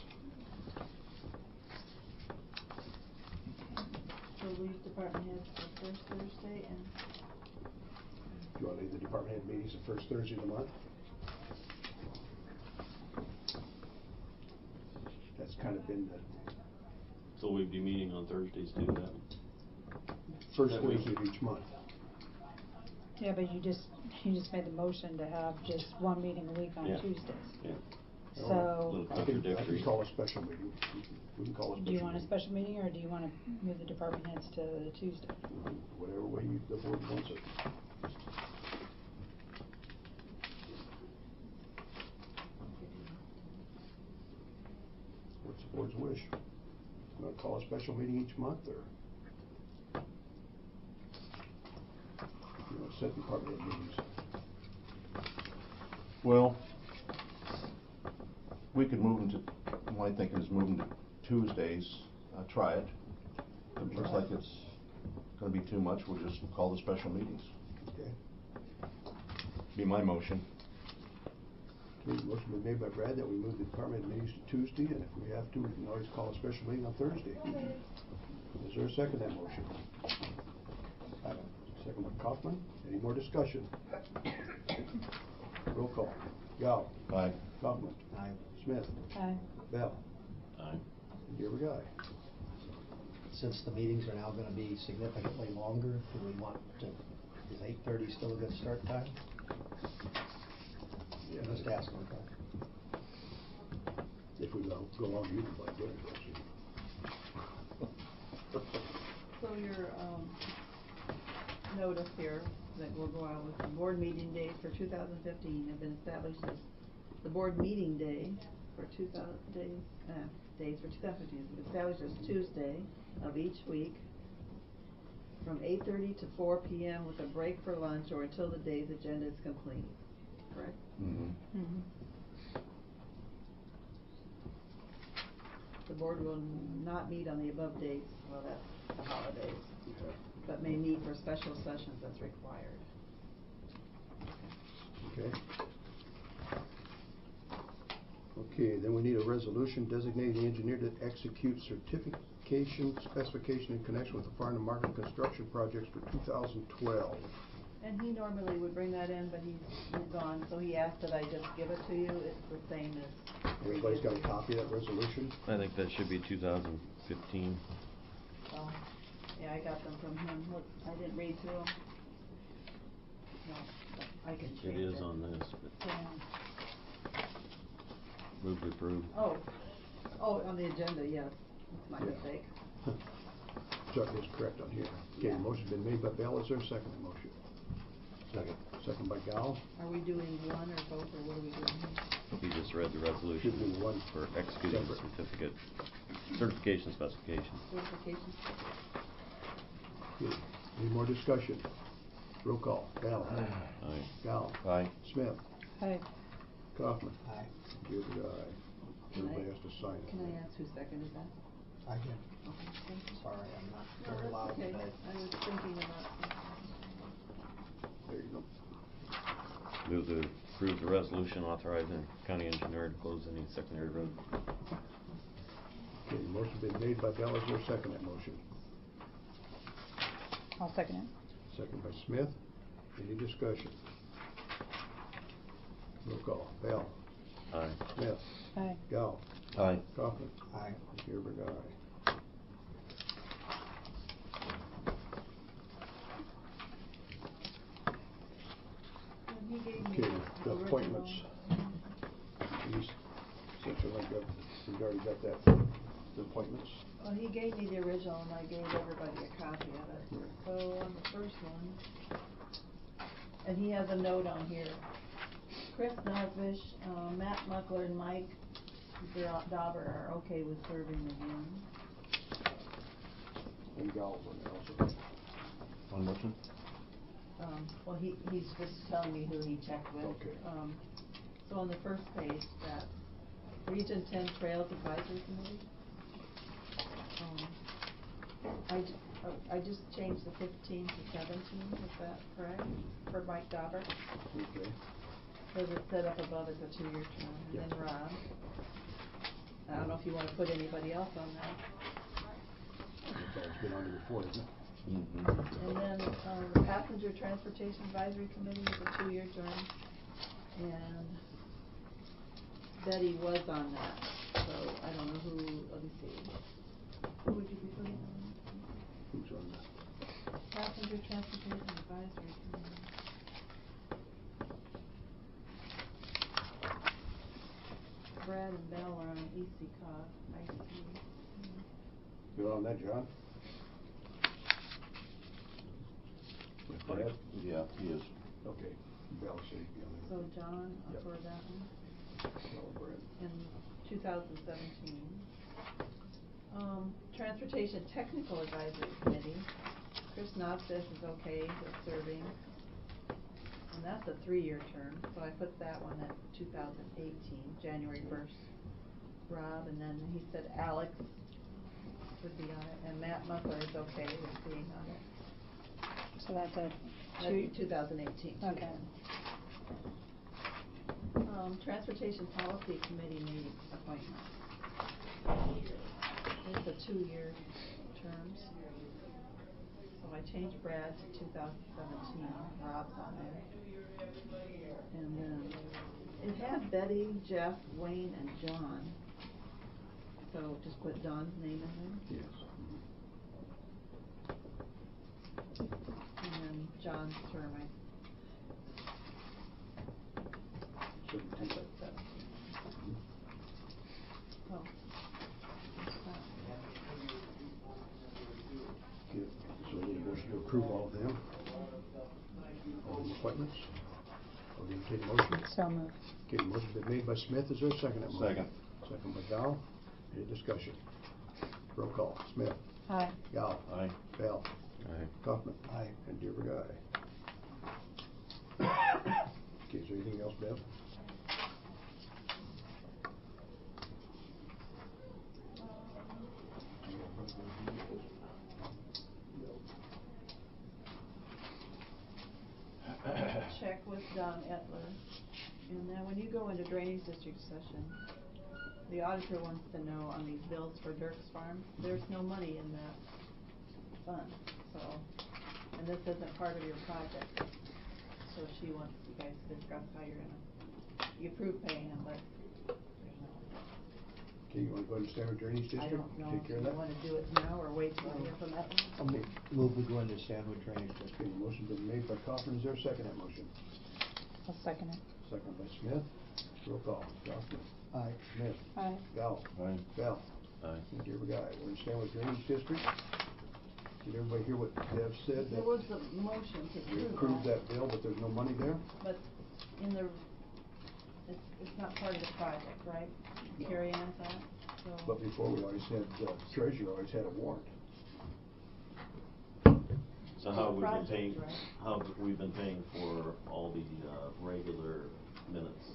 So leave department heads for first Thursday and, Do you want to leave the department head meetings the first Thursday of the month? That's kind of been the So we'd be meeting on Thursdays too then? first That week. Thursday of each month. Yeah, but you just made the motion to have just one meeting a week on Yeah. Tuesdays. Yeah. So, Little I can contradictory. call a special meeting. We can call a special do you want a meeting. special meeting, or do you wanna move the department heads to the Tuesday? Whatever way the board wants it. What's the board's wish? You want to call a special meeting each month, or you want to set department head meetings? Well, we could move them to, my thinking is moving to Tuesdays, try it. If it looks like it's gonna be too much, we'll just call the special meetings. Okay. Be my motion. Okay, motion been made by Brad that we move the department head meetings to Tuesday, and if we have to, we can always call a special meeting on Thursday. Is there a second to that motion? Second by Kaufman. Any more discussion? Roll call. Gal. Aye. Kaufman. Aye. Smith. Aye. Bell. Aye. And Gerber, aye. Since the meetings are now gonna be significantly longer, do we want to, is 8:30 still a good start time? Yeah, Just asking, okay. if we go on, you can play dinner, don't you? so your, notice here that we'll go out with the board meeting days for 2015 have been established as, the board meeting day for 2000 days for 2015 is established as Tuesday of each week from 8:30 to 4 p.m. with a break for lunch or until the day's agenda is complete, correct? Mm-hmm. Mhm. The board will not meet on the above dates, well, that's the holidays, Yeah. but may meet for special sessions as required. Okay. Okay, then we need a resolution designating the engineer to execute certification specification in connection with the farm to market construction projects for 2012. And he normally would bring that in, but he's gone, so he asked that I just give it to you. It's the same as. Everybody's got a copy of that resolution? I think that should be 2015. Oh, yeah, I got them from him. Look, I didn't read through them. No, but I can change It it. is on this, but Yeah. move to approve. Oh, on the agenda, yes. That's my Yeah. mistake. Chuck is correct on here. Okay, Yeah. the motion's been made by Bell. Is there a second to the motion? Second. Second by Gal. Are we doing one or both, or what are we doing here? He just read the resolution Should do one for executing the separate. certification specification. Certification? Okay, any more discussion? Roll call. Bell. Aye. Gal. Aye. Smith. Aye. Kaufman. Aye. Gerber, aye. Everybody has to sign it. Can I ask who seconded that? I did. Okay, thank you. Sorry, I'm not No, very that's loud okay. today. I was thinking about something. There you go. Move to approve the resolution authorizing county engineer to close any secondary road. Okay, the motion's been made by Bell. Is there a second to that motion? I'll second it. Second by Smith. Any discussion? Roll call. Bell. Aye. Smith. Aye. Gal. Aye. Kaufman. Aye. Gerber, aye. And he gave me Okay, the original- appointments. These, section like that, we've already got that, the appointments. Well, he gave me the original and I gave everybody a copy of it. Yeah. So on the first one, and he has a note on here Chris Nosvish, Matt Muckler and Mike Dauber are okay with serving again. And Gal's on there also. On which one? Well, he's just telling me who he checked with. Okay. So on the first page, that Region 10 Trails Advisory Committee, I just changed the 15 to 17, is that correct? For Mike Dauber? Okay. Because it said up above it's a 2-year term, and Yeah. then Rob. I don't know if you want to put anybody else on that. It's been on there before, isn't it? Mm-hmm. And then, the Passenger Transportation Advisory Committee is a 2-year term, and Betty was on that, so I don't know who, let me see. Who would you be putting on? Who's on that? Passenger Transportation Advisory Committee. Brad and Bell are on ECOG, IC. You're on that, John? With Brad? Yeah, he is. Okay. Bell said he'd be on So there. John, Yep. for that one, Bell and Brad. in 2017. Transportation Technical Advisory Committee, Chris Nobseth is okay with serving. And that's a 3-year term, so I put that one at 2018, January 1st. Rob, and then he said Alex would be on it, and Matt Muckler is okay with being on it. So that's a That'd be 2018. Okay. Transportation Policy Committee meeting appointment. It's a 2-year terms. So I changed Brad to 2017, Rob's on there. And then it had Betty, Jeff, Wayne, and John. So just put Don's name in Yes. there. And then John's term, I 17. put 17. Oh. Okay. So we need a motion to approve all of them. All the appointments. I'll entertain a motion. So moved. Okay, motion's been made by Smith. Is there a second at motion? Second. Second by Gal. Any discussion? Roll call. Smith. Aye. Gal. Aye. Bell. Aye. Kaufman. Aye. And Dearborn, aye. Okay, is there anything else, Bev? Check with Don Etler. And then when you go into drainage district session, the auditor wants to know on these bills for Dirk's Farm, there's no money in that fund, so, and this isn't part of your project. So she wants you guys to discuss how you're gonna, you approve paying them, but there's no. Okay, you wanna go into standard drainage district? I don't know Take if care you of that? wanna do it now or wait till you hear from Etler. Okay. Move we go into Stanwood Drainage Okay, District. motion's been made by Kaufman. Is there a second at motion? I'll second it. Second by Smith. Roll call. Kaufman. Aye. Smith. Aye. Gal. Aye. Bell. Aye. And Dearborn, aye. We're in Stanwood Drainage District. Did everybody hear what Dev said? There was a motion to We approved that bill, but there's no money there? But in the, it's not part of the project, right? No. Carry Ann's on it, so. But before, we always had, treasurer always had a warrant. So how have we been Project, paying, right? how have we been paying for all the, regular minutes?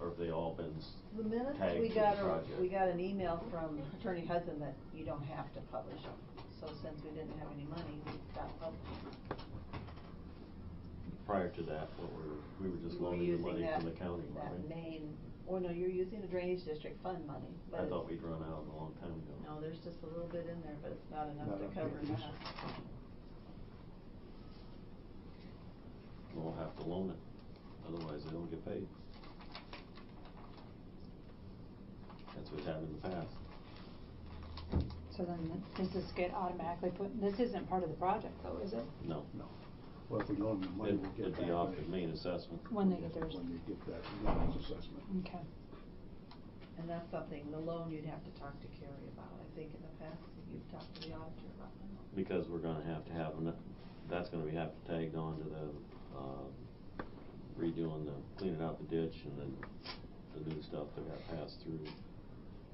Or have they all been The minutes, tagged we to got the project? we got an email from Attorney Hudson that you don't have to publish them. So since we didn't have any money, we stopped publishing. Prior to that, we were just We were loaning the using money that- from the county, That weren't we? main, oh no, you're using the drainage district fund money, but I thought it's- we'd run out a long time ago. no, there's just a little bit in there, but it's not enough Not to enough cover to use. that. We'll have to loan it, otherwise they don't get paid. That's what happened in the past. So then does this get automatically put, this isn't part of the project though, is it? No. No. Well, if we loan them money, we'll get It'd back. be off money. the main assessment. When they get theirs. When they get that loan's assessment. Okay. And that's something, the loan you'd have to talk to Carrie about. I think in the past, you've talked to the auditor about that. Because we're gonna have to have, that's gonna be tagged on to the, redoing cleaning out the ditch and then the new stuff that got passed through.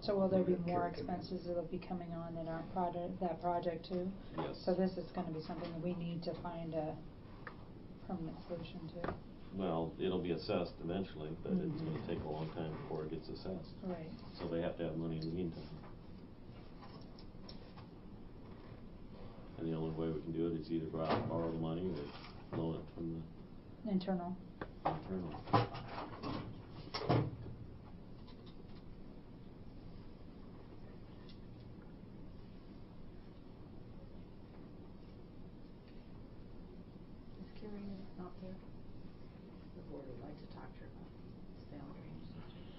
So will there be Okay. more expenses that'll be coming on that aren't that project too? Yes. So this is gonna be something that we need to find a permanent solution to. Well, it'll be assessed eventually, but it's Mhm. gonna take a long time before it gets assessed. Right. So they have to have money in the meantime. And the only way we can do it is either go out and borrow the money or loan it from Internal. the internal. Is Carrie out there? The board would like to talk to her about Stanley Drainage District.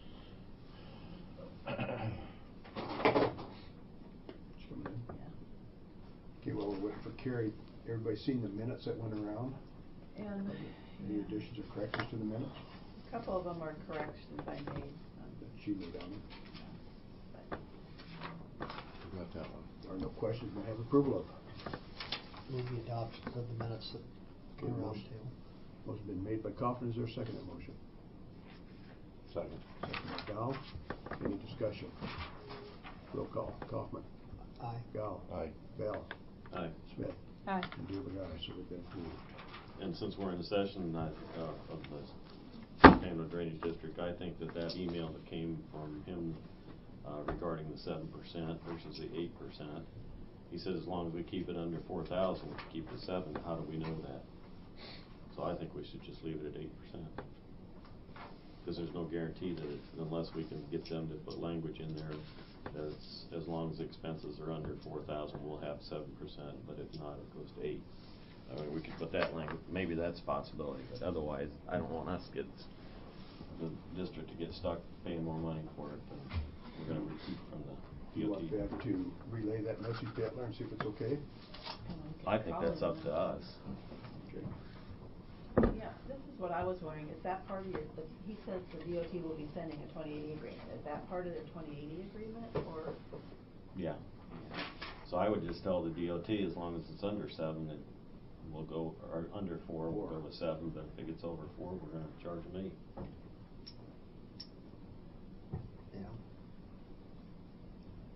Just coming in. Yeah. Okay, while we're waiting for Carrie, everybody seen the minutes that went around? And, Any yeah. additions or corrections to the minutes A couple of them are corrections I made, that she made on it? but We got that one. There are no questions, may I have approval of? Move the adoption of the minutes that Okay, go around motion. table. Motion been made by Kaufman, is there a second to that motion? Second. Second by Gal. Any discussion? Roll call. Kaufman. Aye. Gal. Aye. Bell. Aye. Smith. Aye. And Dearborn, aye, so they've been approved. And since we're in a session of the Stanwood Drainage District, I think that email that came from him regarding the 7% versus the 8%, he said as long as we keep it under 4,000, keep it 7, how do we know that? So I think we should just leave it at 8%. Because there's no guarantee that unless we can get them to put language in there, that it's, as long as expenses are under 4,000, we'll have 7%, but if not, it goes to 8. I mean, we could put that language, maybe that's a possibility, but otherwise, I don't want us to get, the district to get stuck paying more money for it than we're gonna recoup from the You want DOT. Bev to relay that message to Etler and see if it's okay? I think that's up to us. Okay. yeah, this is what I was wondering, is that part of your, he says the DOT will be sending a 2080 agreement, is that part of their 2080 agreement, or? Yeah. So I would just tell the DOT, as long as it's under 7, then we'll go, or under 4, we'll go with 7, but if it gets over 4, we're gonna charge them 8. Yeah.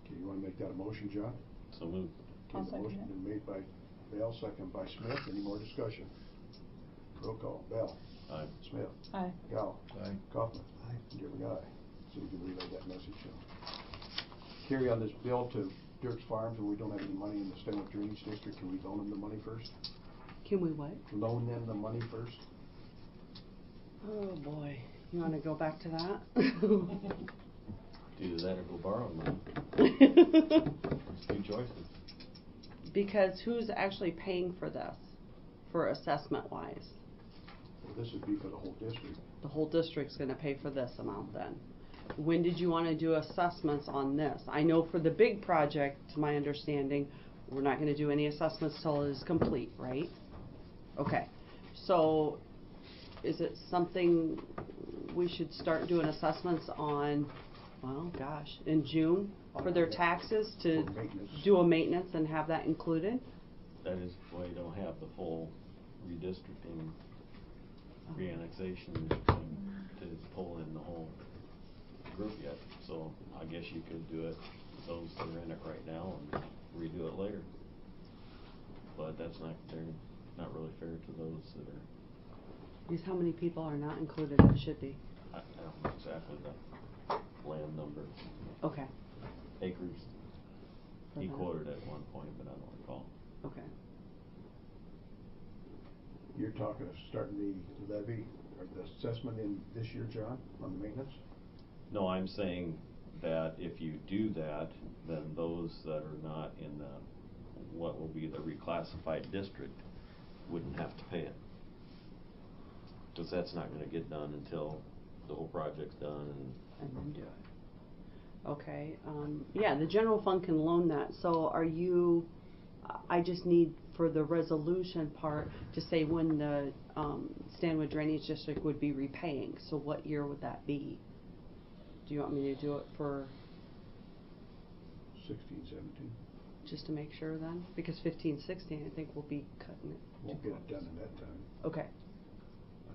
Okay, you wanna make that a motion, John? So move. I'll Okay, the second motion it. been made by Bell, second by Smith. Any more discussion? Roll call. Bell. Aye. Smith. Aye. Gal. Aye. Kaufman. Aye. Dearborn, aye. So we can relay that message to them. Carry on this bill to Dirk's Farms, and we don't have any money in the Stanwood Drainage District. Can we loan them the money first? Can we what? Loan them the money first? Oh, boy. You wanna go back to that? Either that or go borrow money. There's 2 choices. Because who's actually paying for this, for assessment wise? Well, this would be for the whole district. The whole district's gonna pay for this amount then. When did you wanna do assessments on this? I know for the big project, to my understanding, we're not gonna do any assessments till it is complete, right? Okay, so is it something we should start doing assessments on, well, gosh, in June for their taxes to For maintenance. do a maintenance and have that included? That is why you don't have the full redistricting, reannexation thing to pull in the whole group yet. So I guess you could do it, those that are in it right now, and redo it later. But that's not, they're not really fair to those that are, Because how many people are not included that should be? I don't know exactly the land number, Okay, acres. For He that. quoted at one point, but I don't recall. okay. You're talking of starting the levy or the assessment in this year, John, on the maintenance? No, I'm saying that if you do that, then those that are not in the, what will be the reclassified district, wouldn't have to pay it. Because that's not gonna get done until the whole project's done And then do it. Okay, yeah, the general fund can loan that, so are you, I just need for the resolution part to say when the, Stanwood Drainage District would be repaying, so what year would that be? Do you want me to do it for, 16, 17. just to make sure then? Because 15, 16, I think we'll be cutting it. Won't get it done in that time. Okay,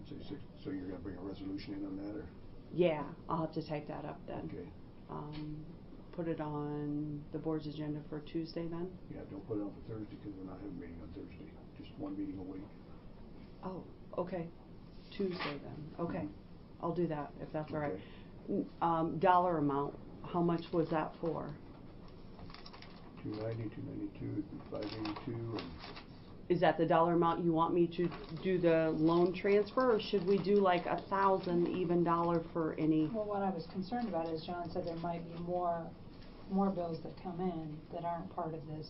Say six, so you're gonna bring a resolution in on that, or? Yeah, I'll have to type that up then. Okay. Put it on the board's agenda for Tuesday then? Yeah, don't put it on for Thursday, because we're not having a meeting on Thursday, just one meeting a week. Oh, okay. Tuesday then, okay. Mhm. I'll do that, if that's all right. Okay. Dollar amount, how much was that for? 290, 292, 582, and Is that the dollar amount you want me to do the loan transfer, or should we do like $1,000 even dollar for any? Well, what I was concerned about is John said there might be more bills that come in that aren't part of this.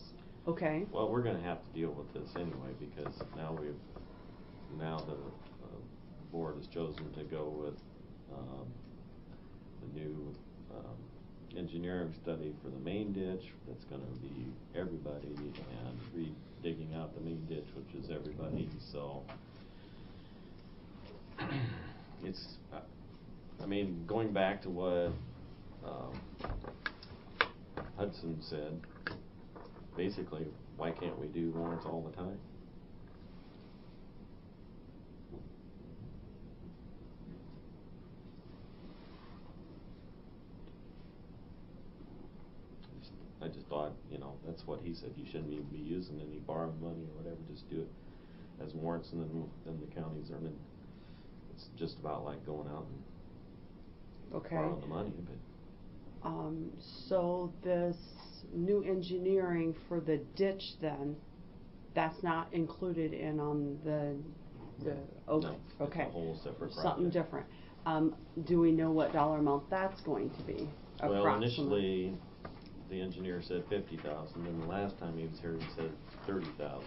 Okay. Well, we're gonna have to deal with this anyway, because now the board has chosen to go with, the new, engineering study for the main ditch. That's gonna be everybody, and digging out the main ditch, which is everybody, so. It's, I mean, going back to what, Hudson said, basically, why can't we do warrants all the time? I just thought, that's what he said, you shouldn't even be using any borrowed money or whatever, just do it as warrants, and then the county's earning. It's just about like going out and Okay. borrowing the money, but. So this new engineering for the ditch then, that's not included in on the, okay, No, okay. it's a whole separate project. Something different. Do we know what dollar amount that's going to be? Well, approximately? initially, the engineer said 50,000, and the last time he was here, he said 30,000.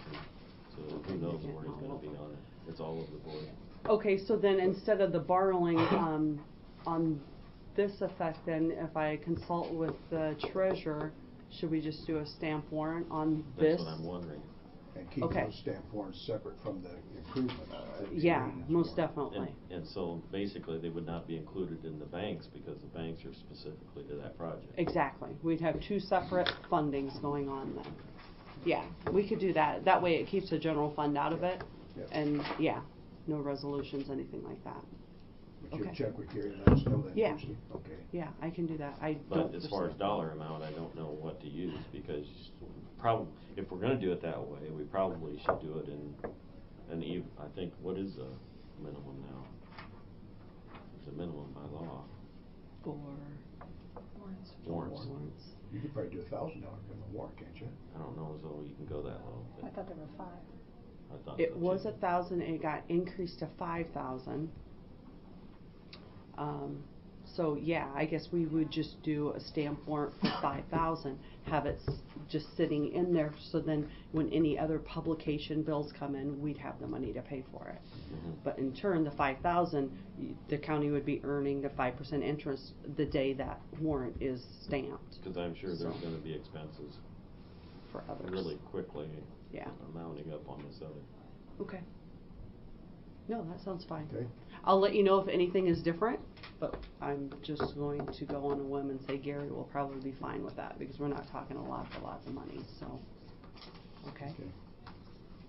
So who knows where he's gonna be on it. It's all over the board. Okay, so then instead of the borrowing, on this effect, then if I consult with the treasurer, should we just do a stamp warrant on this? That's what I'm wondering. and keep Okay. those stamp warrants separate from the improvements. Yeah, maintenance most warrant. definitely. And so basically, they would not be included in the banks, because the banks are specifically to that project. Exactly. We'd have two separate fundings going on then. Yeah, we could do that. That way it keeps the general fund out of it. Yep. And, yeah, no resolutions, anything like that. But you'll Okay. check with Gary and let us know then, Yeah. Tuesday? Okay. Yeah, I can do that. I don't But as far as foresee- dollar amount, I don't know what to use, because if we're gonna do it that way, we probably should do it I think, what is the minimum now? There's a minimum by law. For Warrants. warrants. You could probably do $1,000 in the warrant, can't you? I don't know as though you can go that low. but I thought there were 5. I thought It so, was too. 1,000, it got increased to 5,000. So yeah, I guess we would just do a stamp warrant for 5,000, have it just sitting in there, so then when any other publication bills come in, we'd have the money to pay for it. Mhm. But in turn, the 5,000, the county would be earning the 5% interest the day that warrant is stamped. Cause I'm sure there's So, gonna be expenses for others. really quickly. Yeah. Mounting up on this other. Okay. No, that sounds fine. Okay. I'll let you know if anything is different, but I'm just going to go on a whim and say Gary will probably be fine with that, because we're not talking lots of money, so, okay? Okay.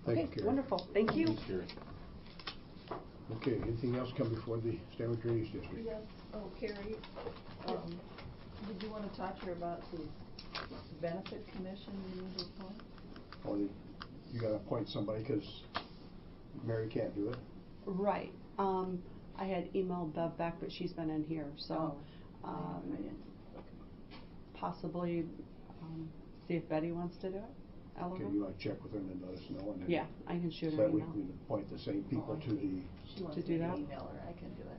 Thank you, Okay, Gary. wonderful, thank you. Thanks, Gary. Okay, anything else come before the Stanwood Drainage District? Yes, Carrie, did you wanna talk to her about the benefit commission you need to appoint? Or you gotta appoint somebody, 'cause Mary can't do it. Right, I had emailed Bev back, but she's been in here, so, I didn't. possibly, see if Betty wants to do it, Okay, you wanna check with her and then let us know, and then. Yeah, I can shoot So her that an we email. can appoint the same people to the. She wants To do me to that? email her, I can do it.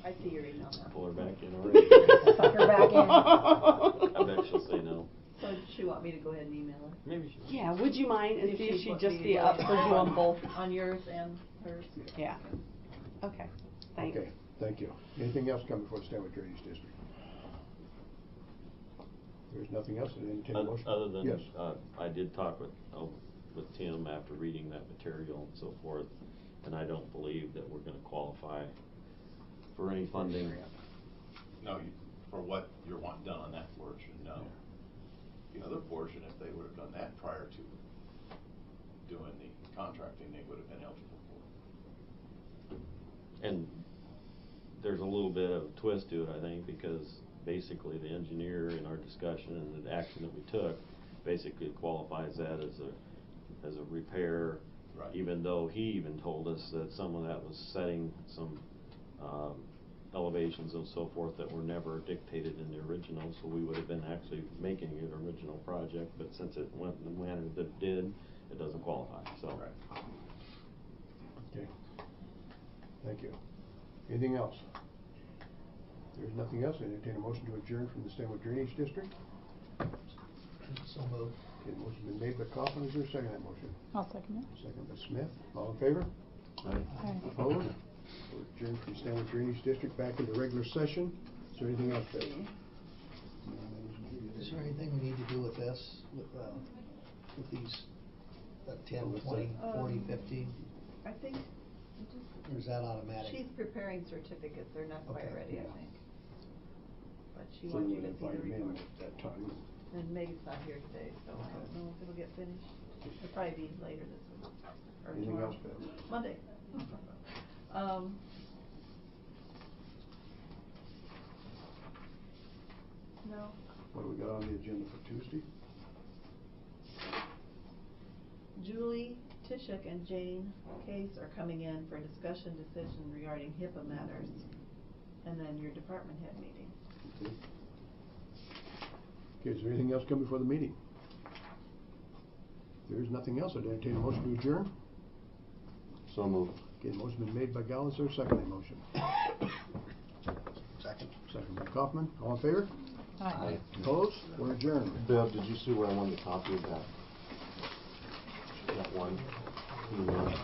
I see your email now. Pull her back in already. Suck her back in. I bet she'll say no. So does she want me to go ahead and email her? Maybe she will. Yeah, would you mind, and If see if she she'd put just me be to up go for in doing both? On yours and hers? Yeah, okay, thanks. Okay, thank you. Anything else come before the Stanwood Drainage District? There's nothing else, and entertain a motion? Other than, Yes. I did talk with Tim after reading that material and so forth, and I don't believe that we're gonna qualify for any funding. No, for what you're wanting done on that portion, no. The other portion, if they would've done that prior to doing the contracting, they would've been eligible for it. bit of a twist to it, I think, because basically the engineer in our discussion and the action that we took basically qualifies that as a repair. Right. Even though he even told us that some of that was setting some elevations and so forth that were never dictated in the original, so we would have been actually making an original project, but since it went in the manner that it did, it doesn't qualify, so. Right. Okay. Thank you. Anything else? If there's nothing else, I entertain a motion to adjourn from the Stanwood Drainage District. So moved. Okay, motion been made by Kaufman. Is there a second to that motion? I'll second it. Second by Smith. All in favor? Aye. Opposed? We're adjourned from Stanwood Drainage District back into regular session. Is there anything else, Dave? Is there anything we need to do with this, with these 10, What's 20, that? 40, 50? I think, Or is that automatic? she's preparing certificates, they're not quite Okay. ready, I think. But she So wants we you to would see the invite him in report. at that time. And Meg's not here today, so I don't know if it'll get finished. It'll probably be later this week, or Anything tomorrow. else, Bev? Monday. No. What do we got on the agenda for Tuesday? Julie Tishuk and Jane Case are coming in for a discussion decision regarding HIPAA matters, and then your department head meeting. Okay. Okay, is there anything else coming before the meeting? If there is nothing else, I'd entertain a motion to adjourn. So moved. Okay, motion been made by Gallagher. Is there a second to that motion? Second. Second by Kaufman. All in favor? Aye. Opposed? We're adjourned. Bev, did you see where I wanted to copy of that? That one email?